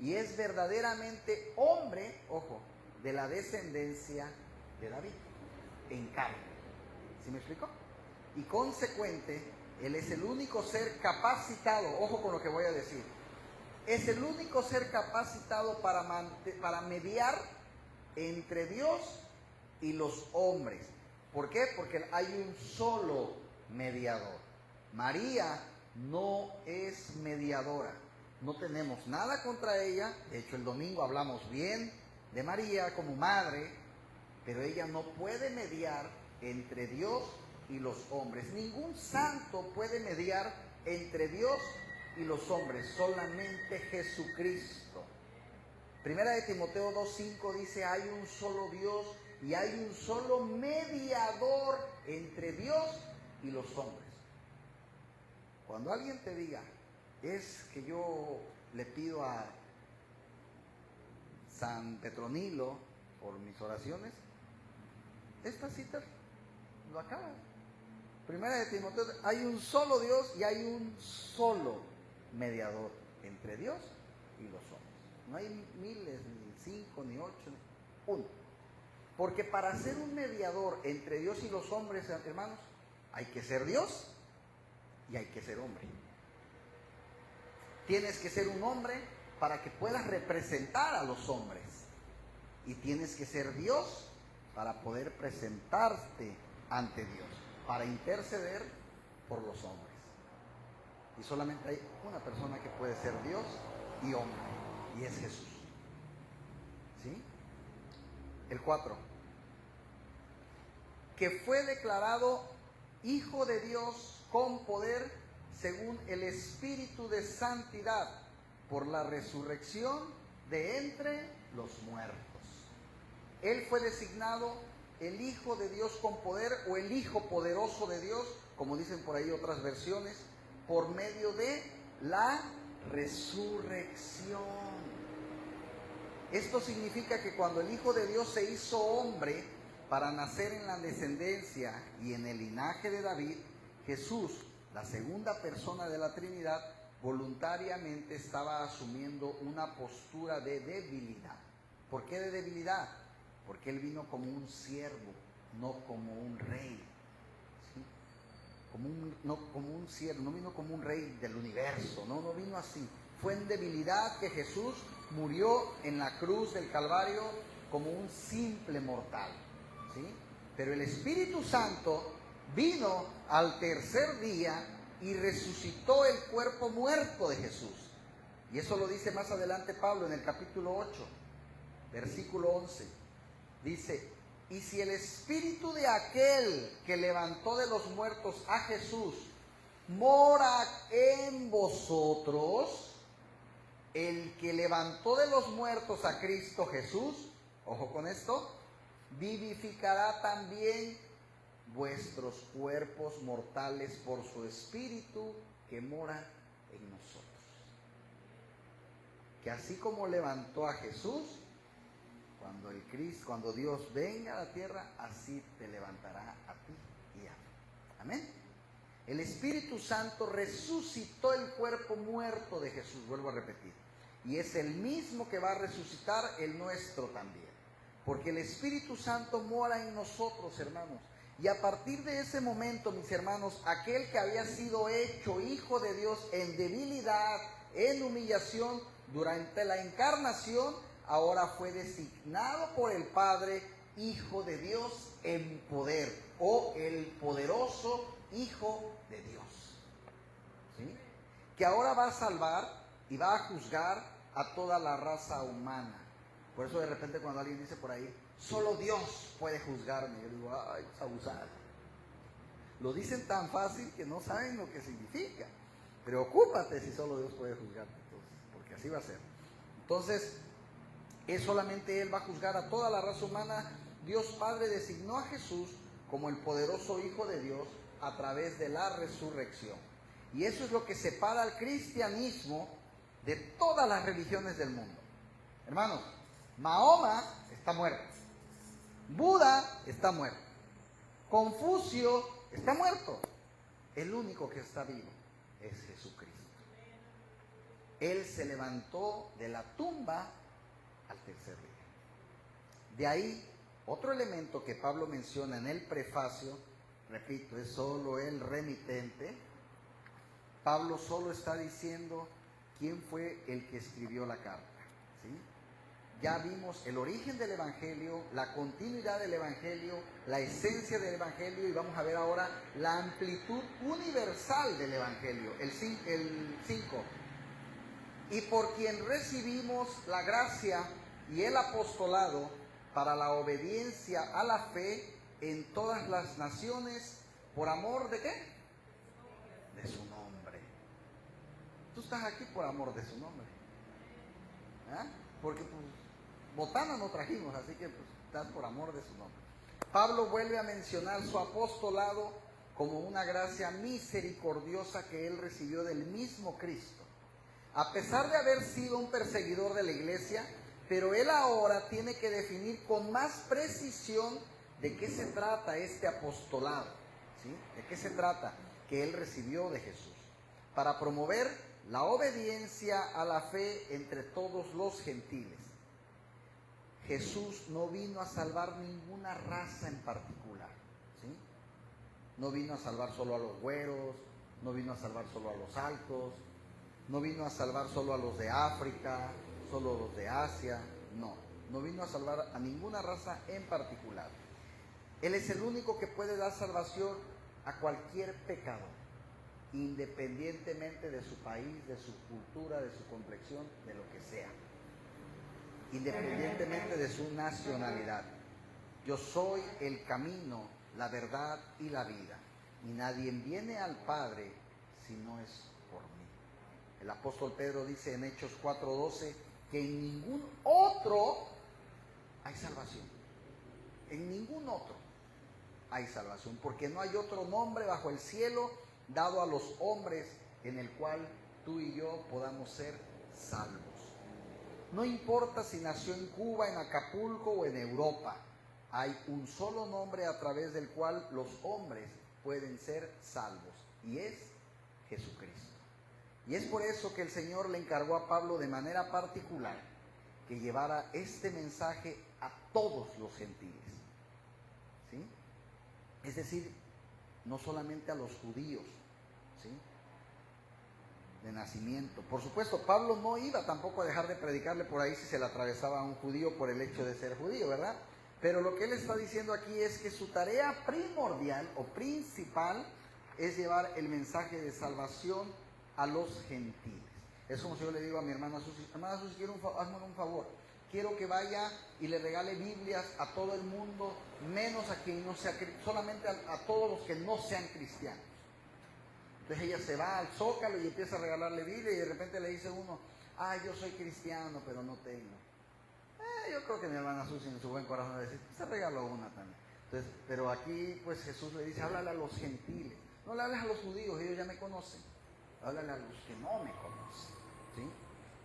Y es verdaderamente hombre, ojo, de la descendencia de David, en carne. ¿Sí me explico? Y consecuente, Él es el único ser capacitado, ojo con lo que voy a decir, es el único ser capacitado para mediar entre Dios y los hombres. ¿Por qué? Porque hay un solo mediador. María no es mediadora. No tenemos nada contra ella. De hecho, el domingo hablamos bien de María como madre, pero ella no puede mediar entre Dios y los hombres. Ningún santo puede mediar entre Dios y los hombres, solamente Jesucristo. Primera de Timoteo 2:5 dice: hay un solo Dios y hay un solo mediador entre Dios y los hombres. Cuando alguien te diga: es que yo le pido a San Petronilo por mis oraciones, esta cita lo acaba. Primera de Timoteo: hay un solo Dios y hay un solo mediador entre Dios y los hombres. No hay miles, ni 5, ni 8, uno. Porque para ser un mediador entre Dios y los hombres, hermanos, hay que ser Dios y hay que ser hombre. Tienes que ser un hombre para que puedas representar a los hombres. Y tienes que ser Dios para poder presentarte ante Dios, para interceder por los hombres. Y solamente hay una persona que puede ser Dios y hombre, y es Jesús. ¿Sí? El 4. Que fue declarado Hijo de Dios con poder según el Espíritu de Santidad por la resurrección de entre los muertos. Él fue designado el Hijo de Dios con poder, o el Hijo poderoso de Dios, como dicen por ahí otras versiones, por medio de la resurrección. Esto significa que cuando el Hijo de Dios se hizo hombre para nacer en la descendencia y en el linaje de David, Jesús, la segunda persona de la Trinidad, voluntariamente estaba asumiendo una postura de debilidad. ¿Por qué de debilidad? Porque Él vino como un siervo, no como un rey. ¿Sí? No como un siervo, no vino como un rey del universo, no vino así. Fue en debilidad que Jesús murió en la cruz del Calvario como un simple mortal, ¿sí? Pero el Espíritu Santo vino al tercer día y resucitó el cuerpo muerto de Jesús. Y eso lo dice más adelante Pablo en el capítulo 8, versículo 11. Dice: y si el Espíritu de aquel que levantó de los muertos a Jesús mora en vosotros, el que levantó de los muertos a Cristo Jesús, ojo con esto, vivificará también vuestros cuerpos mortales por su Espíritu que mora en nosotros. Que así como levantó a Jesús, cuando Dios venga a la tierra, así te levantará a ti y a mí. Amén. El Espíritu Santo resucitó el cuerpo muerto de Jesús, vuelvo a repetir. Y es el mismo que va a resucitar el nuestro también. Porque el Espíritu Santo mora en nosotros, hermanos. Y a partir de ese momento, mis hermanos, aquel que había sido hecho hijo de Dios en debilidad, en humillación, durante la encarnación, ahora fue designado por el Padre Hijo de Dios en poder, o el poderoso Hijo de Dios, ¿sí? Que ahora va a salvar y va a juzgar a toda la raza humana. Por eso de repente cuando alguien dice por ahí, solo Dios puede juzgarme, yo digo, ay, es abusado. Lo dicen tan fácil que no saben lo que significa. Preocúpate si solo Dios puede juzgarte, entonces, porque así va a ser. Entonces, es solamente Él va a juzgar a toda la raza humana. Dios Padre designó a Jesús como el poderoso Hijo de Dios a través de la resurrección. Y eso es lo que separa al cristianismo de todas las religiones del mundo. Hermanos, Mahoma está muerto, Buda está muerto, Confucio está muerto. El único que está vivo es Jesucristo. Él se levantó de la tumba al tercer día. De ahí, otro elemento que Pablo menciona en el prefacio, repito, es solo el remitente. Pablo solo está diciendo quién fue el que escribió la carta, ¿sí? Ya vimos el origen del Evangelio, la continuidad del Evangelio, la esencia del Evangelio, y vamos a ver ahora la amplitud universal del Evangelio, el 5. Y por quien recibimos la gracia y el apostolado para la obediencia a la fe en todas las naciones, ¿por amor de qué? De su nombre. Tú estás aquí por amor de su nombre. ¿Ah? Porque pues botana no trajimos, así que pues estás por amor de su nombre. Pablo vuelve a mencionar su apostolado como una gracia misericordiosa que él recibió del mismo Cristo. A pesar de haber sido un perseguidor de la iglesia, pero él ahora tiene que definir con más precisión de qué se trata este apostolado, ¿sí? ¿De qué se trata? Que él recibió de Jesús, para promover la obediencia a la fe entre todos los gentiles. Jesús no vino a salvar ninguna raza en particular, ¿sí? No vino a salvar solo a los güeros, no vino a salvar solo a los altos, no vino a salvar solo a los de África, solo a los de Asia, no vino a salvar a ninguna raza en particular. Él es el único que puede dar salvación a cualquier pecador, independientemente de su país, de su cultura, de su complexión, de lo que sea, independientemente de su nacionalidad. Yo soy el camino, la verdad y la vida, y nadie viene al Padre si no es por mí. El apóstol Pedro dice en Hechos 4:12 que en ningún otro hay salvación. En ningún otro hay salvación, porque no hay otro nombre bajo el cielo dado a los hombres en el cual tú y yo podamos ser salvos. No importa si nació en Cuba, en Acapulco o en Europa, hay un solo nombre a través del cual los hombres pueden ser salvos, y es Jesucristo. Y es por eso que el Señor le encargó a Pablo de manera particular que llevara este mensaje a todos los gentiles, ¿sí? Es decir, no solamente a los judíos, ¿sí? de nacimiento. Por supuesto, Pablo no iba tampoco a dejar de predicarle por ahí si se le atravesaba a un judío por el hecho de ser judío, ¿verdad? Pero lo que él está diciendo aquí es que su tarea primordial o principal es llevar el mensaje de salvación a los gentiles. Es como si yo le digo a mi hermana Susi, hazme un favor, quiero que vaya y le regale Biblias a todo el mundo, menos a quien no sea, solamente a todos los que no sean cristianos. Entonces ella se va al Zócalo y empieza a regalarle Biblia y de repente le dice uno, yo soy cristiano pero no tengo. Yo creo que mi hermana Susi en su buen corazón va a decir, se regaló una también. Entonces, pero aquí pues Jesús le dice, háblale a los gentiles, no le hables a los judíos, ellos ya me conocen, háblale a los que no me conocen, ¿sí?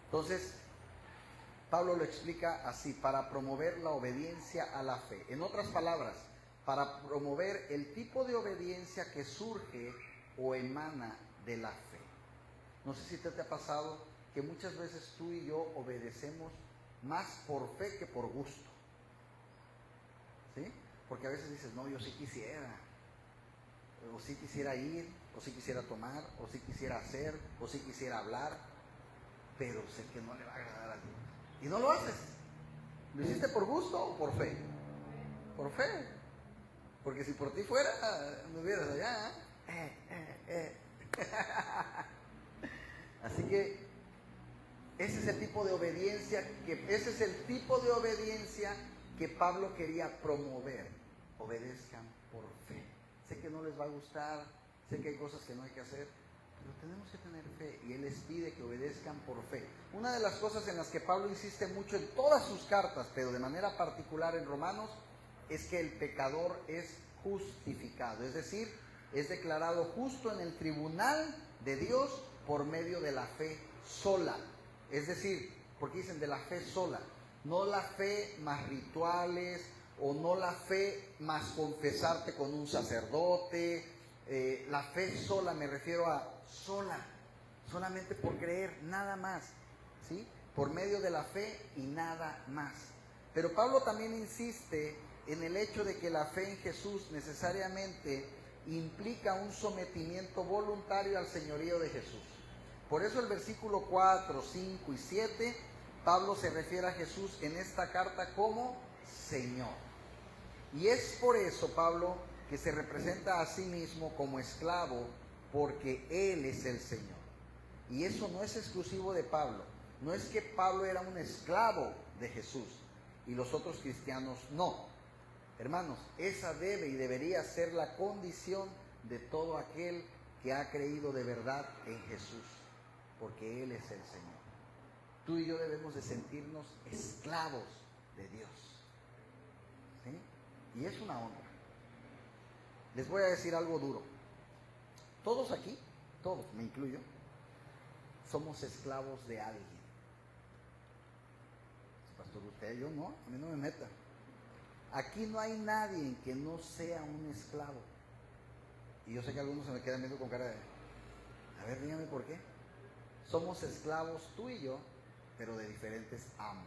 Entonces, Pablo lo explica así, para promover la obediencia a la fe. En otras palabras, para promover el tipo de obediencia que surge o emana de la fe. No sé si te ha pasado que muchas veces tú y yo obedecemos más por fe que por gusto, ¿sí? Porque a veces dices, no, yo sí quisiera, o sí quisiera ir, o sí quisiera tomar, o sí quisiera hacer, o sí quisiera hablar, pero sé que no le va a agradar a Dios. Y no lo haces. ¿Lo hiciste por gusto o por fe? Por fe. Porque si por ti fuera, me hubieras allá. Así que ese es el tipo de obediencia que Pablo quería promover. Obedezcan por fe. Sé que no les va a gustar, sé que hay cosas que no hay que hacer, pero tenemos que tener fe y Él les pide que obedezcan por fe. Una de las cosas en las que Pablo insiste mucho en todas sus cartas, pero de manera particular en Romanos, es que el pecador es justificado, es decir, es declarado justo en el tribunal de Dios por medio de la fe sola. Es decir, porque dicen de la fe sola, no la fe más rituales o no la fe más confesarte con un sacerdote. La fe sola, me refiero a sola, solamente por creer, nada más, ¿sí? Por medio de la fe y nada más. Pero Pablo también insiste en el hecho de que la fe en Jesús necesariamente implica un sometimiento voluntario al señorío de Jesús. Por eso el versículo 4, 5 y 7, Pablo se refiere a Jesús en esta carta como Señor. Y es por eso, Pablo, que se representa a sí mismo como esclavo, porque Él es el Señor. Y eso no es exclusivo de Pablo. No es que Pablo era un esclavo de Jesús y los otros cristianos no. Hermanos, esa debe y debería ser la condición de todo aquel que ha creído de verdad en Jesús, porque Él es el Señor. Tú y yo debemos de sentirnos esclavos de Dios, ¿sí? Y es una honra. Les voy a decir algo duro. Todos aquí, todos, me incluyo, somos esclavos de alguien. Pastor, usted, yo no, a mí no me meta. Aquí no hay nadie que no sea un esclavo. Y yo sé que algunos se me quedan viendo con cara de, a ver, dígame por qué. Somos esclavos tú y yo, pero de diferentes amos.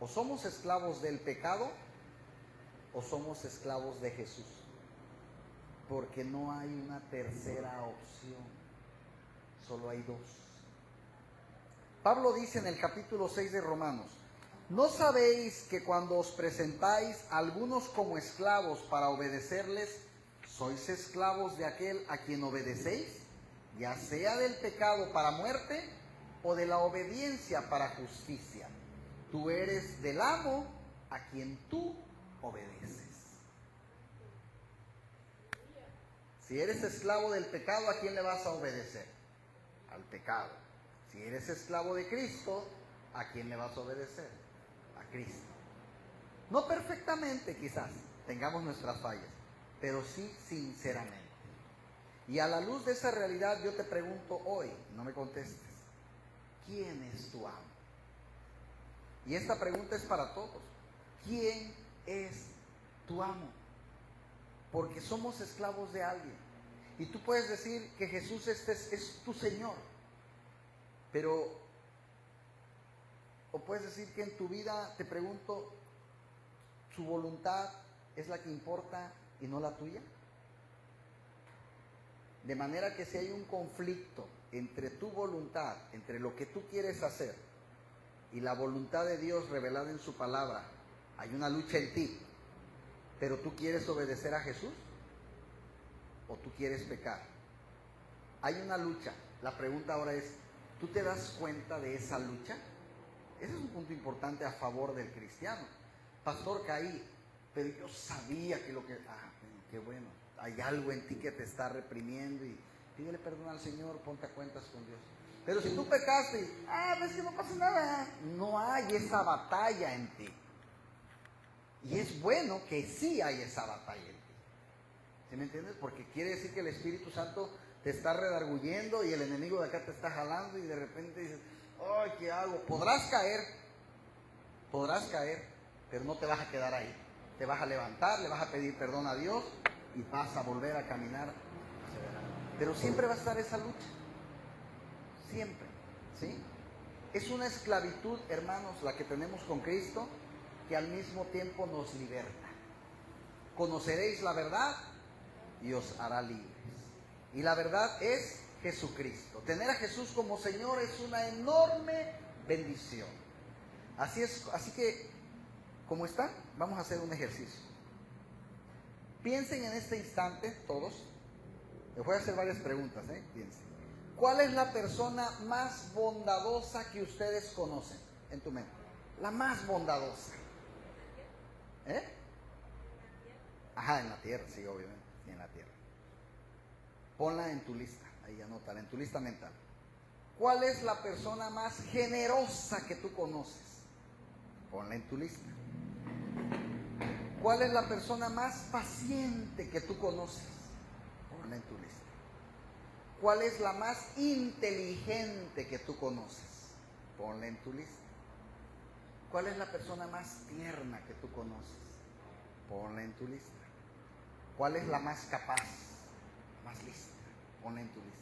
O somos esclavos del pecado, o somos esclavos de Jesús. Porque no hay una tercera opción, solo hay dos. Pablo dice en el capítulo 6 de Romanos, ¿no sabéis que cuando os presentáis a algunos como esclavos para obedecerles, sois esclavos de aquel a quien obedecéis, ya sea del pecado para muerte o de la obediencia para justicia? Tú eres del amo a quien tú obedeces. Si eres esclavo del pecado, ¿a quién le vas a obedecer? Al pecado. Si eres esclavo de Cristo, ¿a quién le vas a obedecer? A Cristo. No perfectamente, quizás, tengamos nuestras fallas, pero sí sinceramente. Y a la luz de esa realidad yo te pregunto hoy, no me contestes, ¿quién es tu amo? Y esta pregunta es para todos. ¿Quién es tu amo? Porque somos esclavos de alguien. Y tú puedes decir que Jesús es tu Señor, pero, o puedes decir que en tu vida, te pregunto, ¿su voluntad es la que importa y no la tuya? De manera que si hay un conflicto entre tu voluntad, entre lo que tú quieres hacer y la voluntad de Dios revelada en su palabra, hay una lucha en ti, pero tú quieres obedecer a Jesús o tú quieres pecar. Hay una lucha. La pregunta ahora es, ¿tú te das cuenta de esa lucha? Ese es un punto importante a favor del cristiano. Pastor, caí, pero yo sabía que lo que... qué bueno, hay algo en ti que te está reprimiendo y pídele perdón al Señor, ponte a cuentas con Dios. Pero si tú pecaste y, ves que no pasa nada, no hay esa batalla en ti. Y es bueno que sí hay esa batalla en ti. ¿Sí me entiendes? Porque quiere decir que el Espíritu Santo te está redarguyendo y el enemigo de acá te está jalando y de repente dices, ¡ay, qué hago! Podrás caer, pero no te vas a quedar ahí. Te vas a levantar, le vas a pedir perdón a Dios y vas a volver a caminar hacia adelante. Pero siempre va a estar esa lucha. Siempre, ¿sí? Es una esclavitud, hermanos, la que tenemos con Cristo, que al mismo tiempo nos liberta. Conoceréis la verdad y os hará libres. Y la verdad es Jesucristo. Tener a Jesús como Señor es una enorme bendición. Así que, como está, vamos a hacer un ejercicio. Piensen en este instante, todos. Les voy a hacer varias preguntas, Piensen. ¿Cuál es la persona más bondadosa que ustedes conocen en tu mente? La más bondadosa. En la tierra, sí, obviamente, en la tierra. Ponla en tu lista, ahí anótala, en tu lista mental. ¿Cuál es la persona más generosa que tú conoces? Ponla en tu lista. ¿Cuál es la persona más paciente que tú conoces? Ponla en tu lista. ¿Cuál es la más inteligente que tú conoces? Ponla en tu lista. ¿Cuál es la persona más tierna que tú conoces? Ponla en tu lista. ¿Cuál es la más capaz, más lista? Ponla en tu lista.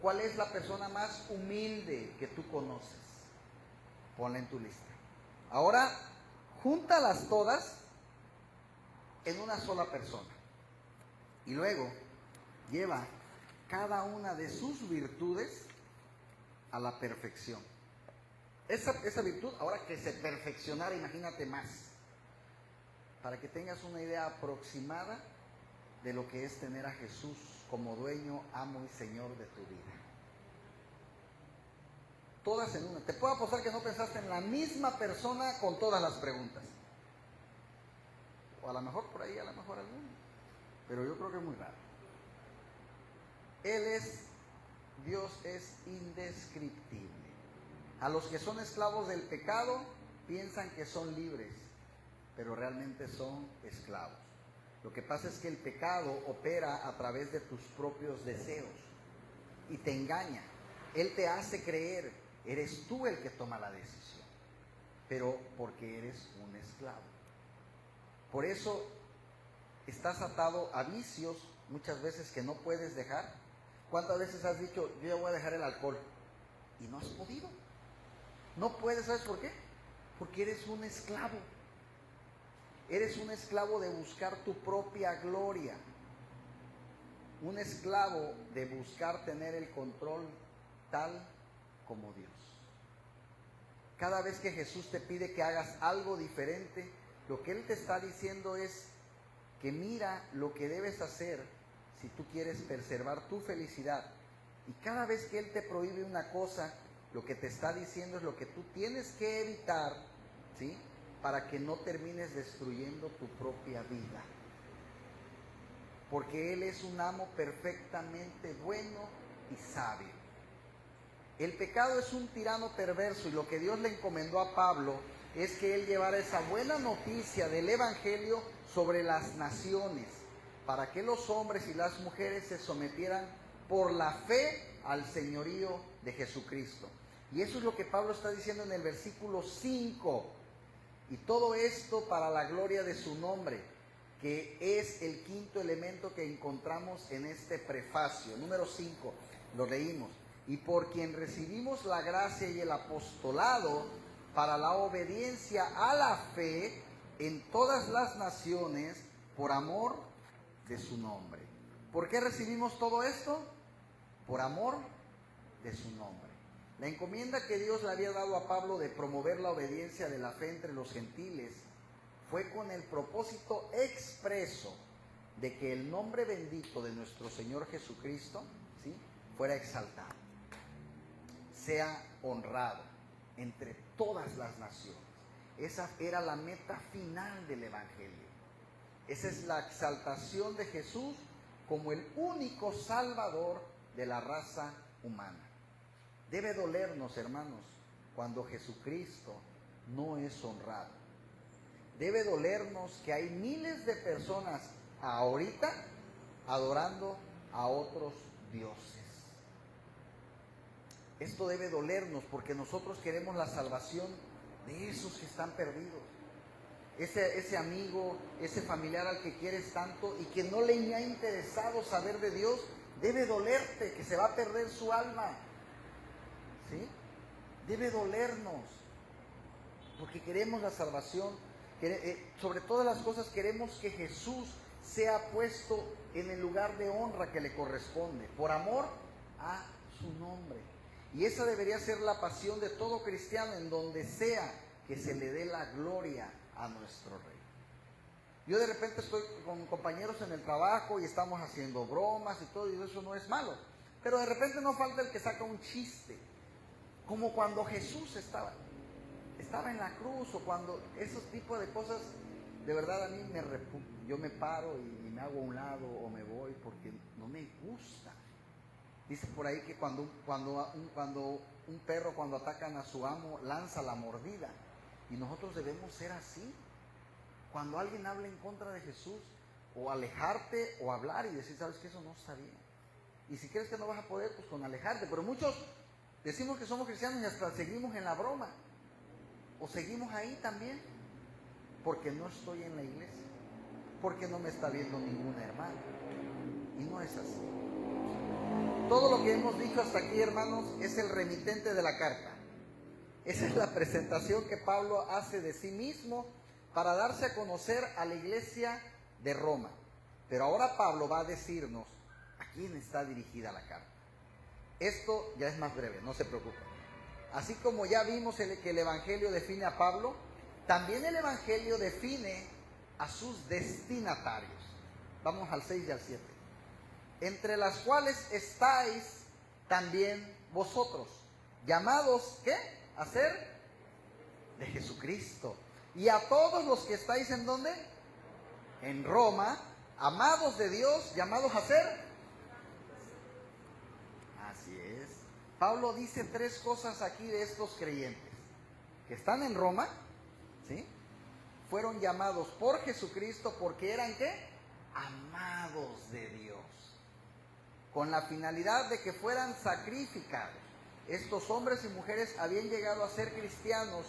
¿Cuál es la persona más humilde que tú conoces? Ponla en tu lista. Ahora, júntalas todas en una sola persona. Y luego, lleva cada una de sus virtudes a la perfección. Esa virtud, ahora que se perfeccionara, imagínate más, para que tengas una idea aproximada de lo que es tener a Jesús como dueño, amo y Señor de tu vida. Todas en una. Te puedo apostar que no pensaste en la misma persona con todas las preguntas. O a lo mejor por ahí, a lo mejor alguna. Pero yo creo que es muy raro. Dios es indescriptible. A los que son esclavos del pecado piensan que son libres, pero realmente son esclavos. Lo que pasa es que el pecado opera a través de tus propios deseos y te engaña. Él te hace creer, eres tú el que toma la decisión, pero porque eres un esclavo. Por eso estás atado a vicios muchas veces que no puedes dejar. ¿Cuántas veces has dicho, yo ya voy a dejar el alcohol? Y no has podido. No puedes, ¿sabes por qué? Porque eres un esclavo. Eres un esclavo de buscar tu propia gloria. Un esclavo de buscar tener el control tal como Dios. Cada vez que Jesús te pide que hagas algo diferente, lo que Él te está diciendo es que mira lo que debes hacer si tú quieres preservar tu felicidad. Y cada vez que Él te prohíbe una cosa, lo que te está diciendo es lo que tú tienes que evitar, ¿sí?, para que no termines destruyendo tu propia vida. Porque Él es un amo perfectamente bueno y sabio. El pecado es un tirano perverso y lo que Dios le encomendó a Pablo es que él llevara esa buena noticia del Evangelio sobre las naciones, para que los hombres y las mujeres se sometieran por la fe al señorío de Jesucristo. Y eso es lo que Pablo está diciendo en el versículo 5. Y todo esto para la gloria de su nombre, que es el quinto elemento que encontramos en este prefacio. Número 5, lo leímos. Y por quien recibimos la gracia y el apostolado para la obediencia a la fe en todas las naciones por amor de su nombre. ¿Por qué recibimos todo esto? Por amor de su nombre. La encomienda que Dios le había dado a Pablo de promover la obediencia de la fe entre los gentiles fue con el propósito expreso de que el nombre bendito de nuestro Señor Jesucristo, ¿sí?, fuera exaltado, sea honrado entre todas las naciones. Esa era la meta final del Evangelio. Esa es la exaltación de Jesús como el único Salvador de la raza humana. Debe dolernos, hermanos, cuando Jesucristo no es honrado. Debe dolernos que hay miles de personas ahorita adorando a otros dioses. Esto debe dolernos porque nosotros queremos la salvación de esos que están perdidos. Ese amigo, ese familiar al que quieres tanto y que no le ha interesado saber de Dios, debe dolerte que se va a perder su alma. ¿Sí? Debe dolernos porque queremos la salvación. Sobre todas las cosas queremos que Jesús sea puesto en el lugar de honra que le corresponde, por amor a su nombre. Y esa debería ser la pasión de todo cristiano en donde sea que se le dé la gloria a nuestro Rey. Yo de repente estoy con compañeros en el trabajo y estamos haciendo bromas y todo, y eso no es malo. Pero de repente no falta el que saca un chiste, como cuando Jesús estaba en la cruz, o cuando esos tipos de cosas, de verdad a mí me repugnan. Yo me paro y me hago a un lado o me voy porque no me gusta. Dice por ahí que cuando un perro, cuando atacan a su amo, lanza la mordida. Y nosotros debemos ser así. Cuando alguien habla en contra de Jesús, o alejarte o hablar y decir, sabes que eso no está bien. Y si crees que no vas a poder, pues con alejarte. Pero muchos decimos que somos cristianos y hasta seguimos en la broma. O seguimos ahí también. Porque no estoy en la iglesia. Porque no me está viendo ninguna hermana. Y no es así. Todo lo que hemos dicho hasta aquí, hermanos, es el remitente de la carta. Esa es la presentación que Pablo hace de sí mismo para darse a conocer a la iglesia de Roma. Pero ahora Pablo va a decirnos a quién está dirigida la carta. Esto ya es más breve, no se preocupen. Así como ya vimos que el Evangelio define a Pablo, también el Evangelio define a sus destinatarios. Vamos al 6 y al 7. Entre las cuales estáis también vosotros, llamados, ¿qué? A ser de Jesucristo. Y a todos los que estáis, ¿en dónde? En Roma, amados de Dios, llamados a ser. Así es. Pablo dice tres cosas aquí de estos creyentes. Que están en Roma, ¿sí? Fueron llamados por Jesucristo porque eran, ¿qué? Amados de Dios. Con la finalidad de que fueran sacrificados. Estos hombres y mujeres habían llegado a ser cristianos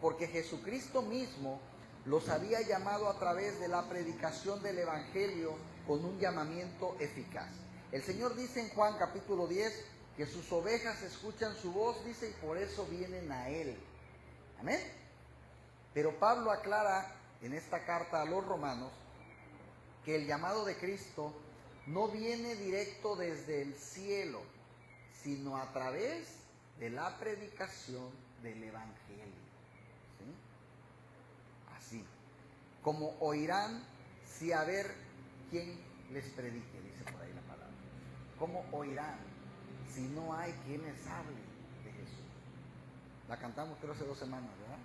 porque Jesucristo mismo los había llamado a través de la predicación del Evangelio con un llamamiento eficaz. El Señor dice en Juan capítulo 10 que sus ovejas escuchan su voz, dice, y por eso vienen a Él. Amén. Pero Pablo aclara en esta carta a los romanos que el llamado de Cristo no viene directo desde el cielo, sino a través de la predicación del Evangelio. ¿Sí? Así. Como oirán si a ver quién les predique, dice por ahí la palabra. ¿Cómo oirán si no hay quien les hable de Jesús? La cantamos creo hace 2 semanas, ¿verdad?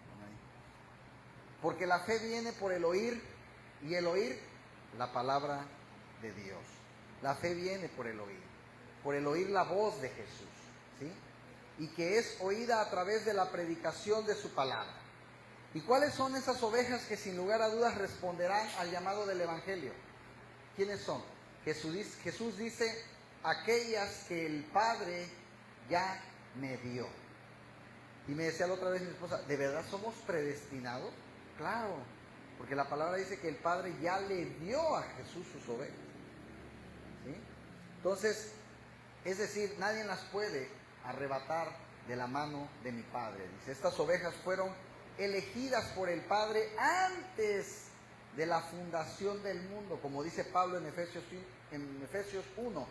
Porque la fe viene por el oír, y el oír la palabra de Dios. La fe viene por el oír la voz de Jesús, ¿sí? Y que es oída a través de la predicación de su palabra. ¿Y cuáles son esas ovejas que sin lugar a dudas responderán al llamado del Evangelio? ¿Quiénes son? Jesús dice, aquellas que el Padre ya me dio. Y me decía la otra vez mi esposa, ¿de verdad somos predestinados? Claro, porque la palabra dice que el Padre ya le dio a Jesús sus ovejas. ¿Sí? Entonces, es decir, nadie las puede arrebatar de la mano de mi Padre. Dice, estas ovejas fueron elegidas por el Padre antes de la fundación del mundo, como dice Pablo en Efesios 1,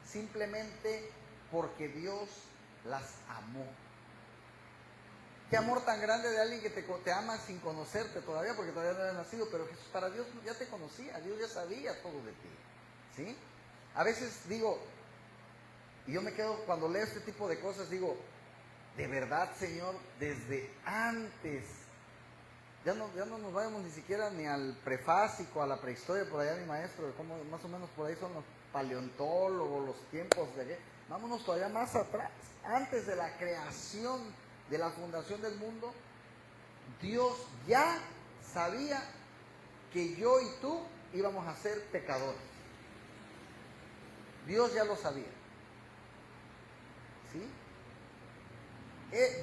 simplemente porque Dios las amó. Qué amor tan grande de alguien que te ama sin conocerte todavía, porque todavía no habías nacido, pero Jesús, para Dios ya te conocía, Dios ya sabía todo de ti, ¿sí? A veces digo, y yo me quedo cuando leo este tipo de cosas, digo, de verdad, Señor, desde antes, ya no nos vayamos ni siquiera ni al prefásico, a la prehistoria, por allá mi maestro, como más o menos por ahí son los paleontólogos, los tiempos de allá, vámonos todavía más atrás, antes de la creación, de la fundación del mundo, Dios ya sabía que yo y tú íbamos a ser pecadores. Dios ya lo sabía, ¿sí?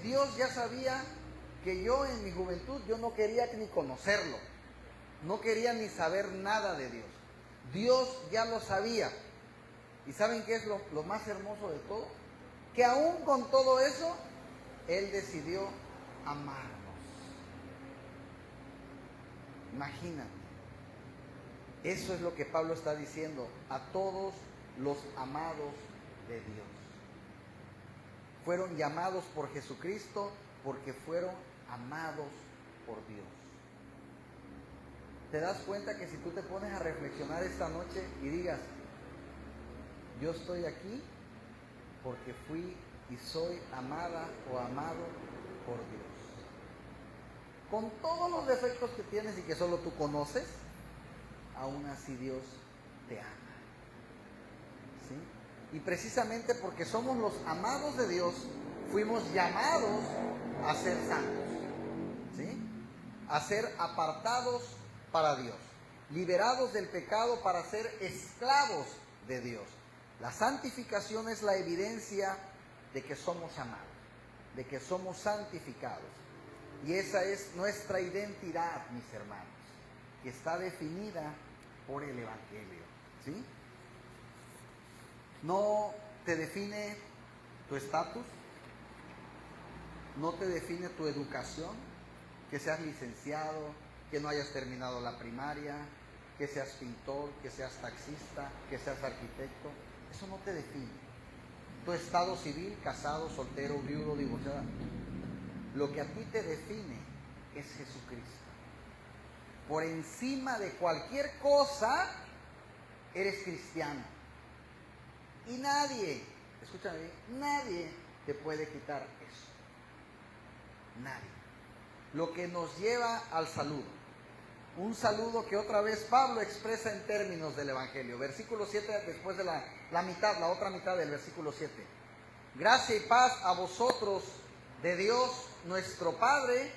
Dios ya sabía que yo en mi juventud, yo no quería ni conocerlo, no quería ni saber nada de Dios. Dios ya lo sabía. ¿Y saben qué es lo más hermoso de todo? Que aún con todo eso, Él decidió amarnos. Imagínate. Eso es lo que Pablo está diciendo a todos los amados de Dios. Fueron llamados por Jesucristo porque fueron amados por Dios. ¿Te das cuenta que si tú te pones a reflexionar esta noche y digas, yo estoy aquí porque fui y soy amada o amado por Dios? Con todos los defectos que tienes y que solo tú conoces, aún así Dios te ama, ¿sí? Y precisamente porque somos los amados de Dios, fuimos llamados a ser santos, ¿sí? A ser apartados para Dios, liberados del pecado para ser esclavos de Dios. La santificación es la evidencia de que somos amados, de que somos santificados. Y esa es nuestra identidad, mis hermanos, que está definida por el Evangelio, ¿sí? No te define tu estatus, no te define tu educación, que seas licenciado, que no hayas terminado la primaria, que seas pintor, que seas taxista, que seas arquitecto. Eso no te define. Tu estado civil, casado, soltero, viudo, divorciado. Lo que a ti te define es Jesucristo. Por encima de cualquier cosa, eres cristiano. Y nadie, escúchame bien, nadie te puede quitar eso. Nadie. Lo que nos lleva al saludo. Un saludo que otra vez Pablo expresa en términos del Evangelio. Versículo 7, después de la mitad, la otra mitad del versículo 7. Gracia y paz a vosotros de Dios nuestro Padre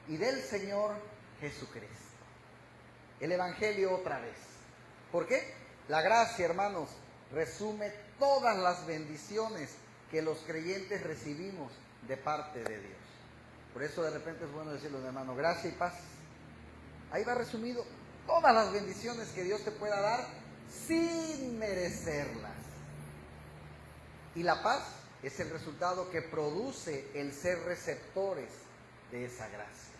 y del Señor Jesucristo. El Evangelio otra vez. ¿Por qué? La gracia, hermanos, resume todas las bendiciones que los creyentes recibimos de parte de Dios. Por eso de repente es bueno decirle, hermano, gracia y paz. Ahí va resumido todas las bendiciones que Dios te pueda dar sin merecerlas. Y la paz es el resultado que produce el ser receptores de esa gracia,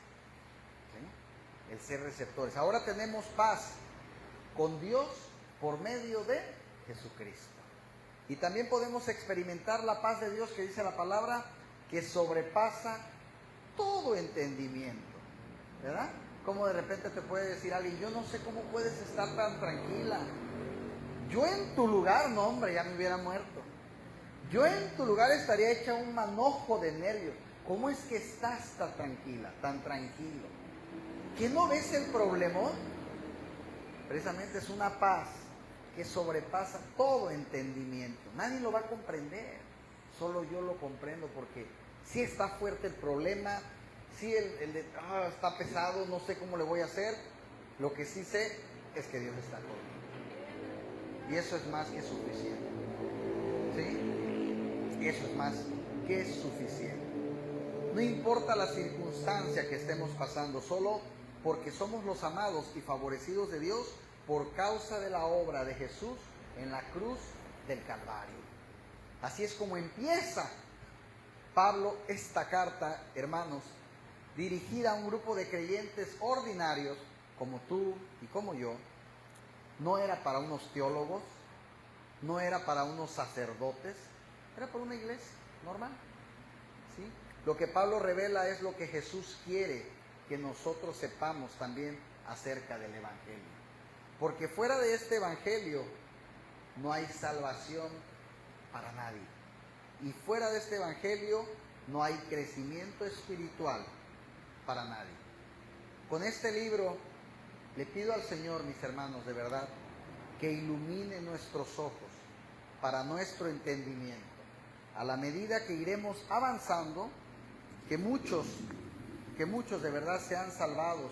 ¿sí? El ser receptores. Ahora tenemos paz con Dios por medio de Jesucristo. Y también podemos experimentar la paz de Dios que dice la palabra, que sobrepasa todo entendimiento, ¿verdad? Como de repente te puede decir alguien, yo no sé cómo puedes estar tan tranquila. Yo en tu lugar, no hombre, ya me hubiera muerto. Yo en tu lugar estaría hecha un manojo de nervios. ¿Cómo es que estás tan tranquila, tan tranquilo? ¿Que no ves el problemón? Precisamente es una paz que sobrepasa todo entendimiento. Nadie lo va a comprender, solo yo lo comprendo, porque si está fuerte el problema, si está pesado, no sé cómo le voy a hacer. Lo que sí sé es que Dios está conmigo. Y eso es más que suficiente. ¿Sí? Eso es más que suficiente. No importa la circunstancia que estemos pasando, solo porque somos los amados y favorecidos de Dios por causa de la obra de Jesús en la cruz del Calvario. Así es como empieza Pablo esta carta, hermanos, dirigida a un grupo de creyentes ordinarios como tú y como yo, no era para unos teólogos, no era para unos sacerdotes, era para una iglesia normal. ¿Sí? Lo que Pablo revela es lo que Jesús quiere que nosotros sepamos también acerca del Evangelio. Porque fuera de este Evangelio no hay salvación para nadie. Y fuera de este Evangelio no hay crecimiento espiritual para nadie. Con este libro le pido al Señor, mis hermanos, de verdad, que ilumine nuestros ojos para nuestro entendimiento. A la medida que iremos avanzando, que muchos de verdad sean salvados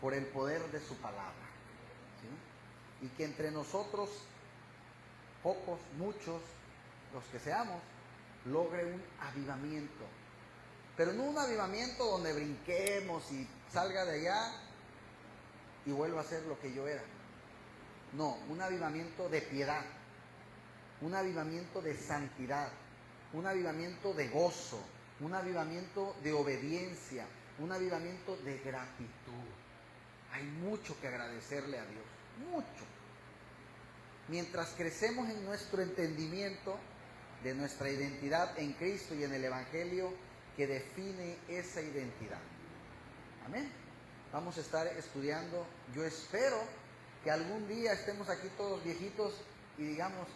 por el poder de su palabra. ¿Sí? Y que entre nosotros, pocos, muchos, los que seamos, logre un avivamiento. Pero no un avivamiento donde brinquemos y salga de allá y vuelva a ser lo que yo era. No, un avivamiento de piedad, un avivamiento de santidad, un avivamiento de gozo, un avivamiento de obediencia, un avivamiento de gratitud. Hay mucho que agradecerle a Dios, mucho. Mientras crecemos en nuestro entendimiento de nuestra identidad en Cristo y en el Evangelio que define esa identidad. Amén. Vamos a estar estudiando. Yo espero que algún día estemos aquí todos viejitos y digamos,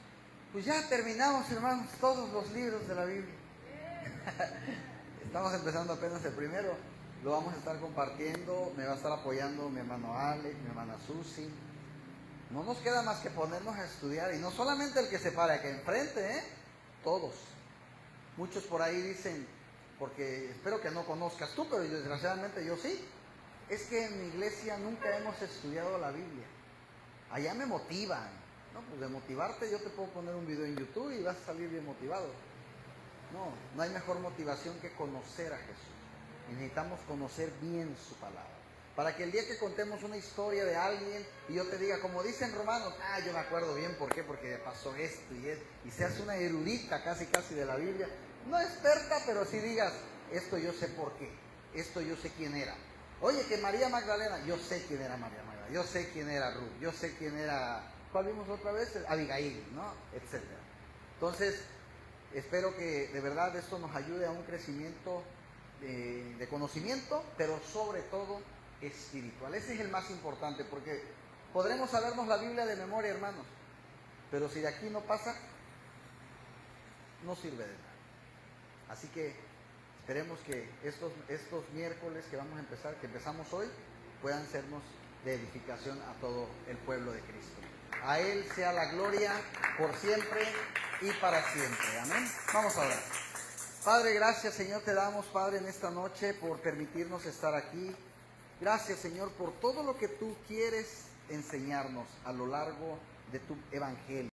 pues ya terminamos, hermanos, todos los libros de la Biblia. Estamos empezando apenas el primero. Lo vamos a estar compartiendo. Me va a estar apoyando mi hermano Alex, mi hermana Susi. No nos queda más que ponernos a estudiar. Y no solamente el que se para aquí enfrente, todos. Muchos por ahí dicen, porque espero que no conozcas tú, pero desgraciadamente yo sí. Es que en mi iglesia nunca hemos estudiado la Biblia. Allá me motivan. No, pues de motivarte yo te puedo poner un video en YouTube y vas a salir bien motivado. No hay mejor motivación que conocer a Jesús. Y necesitamos conocer bien su palabra. Para que el día que contemos una historia de alguien y yo te diga, como dicen Romanos, yo me acuerdo bien, ¿por qué? Porque pasó esto y esto. Y seas una erudita casi de la Biblia. No experta, pero sí digas, esto yo sé por qué. Esto yo sé quién era. Oye, que María Magdalena, yo sé quién era María Magdalena. Yo sé quién era Ruth. Yo sé quién era, ¿cuál vimos otra vez? Abigail, ¿no? Etcétera. Entonces, espero que de verdad esto nos ayude a un crecimiento de conocimiento, pero sobre todo espiritual. Ese es el más importante, porque podremos sabernos la Biblia de memoria, hermanos, pero si de aquí no pasa, no sirve de nada. Así que esperemos que estos miércoles que vamos a empezar, que empezamos hoy, puedan sernos de edificación a todo el pueblo de Cristo. A Él sea la gloria por siempre y para siempre. Amén. Vamos a orar. Padre, gracias, Señor, te damos, Padre, en esta noche por permitirnos estar aquí. Gracias, Señor, por todo lo que tú quieres enseñarnos a lo largo de tu evangelio.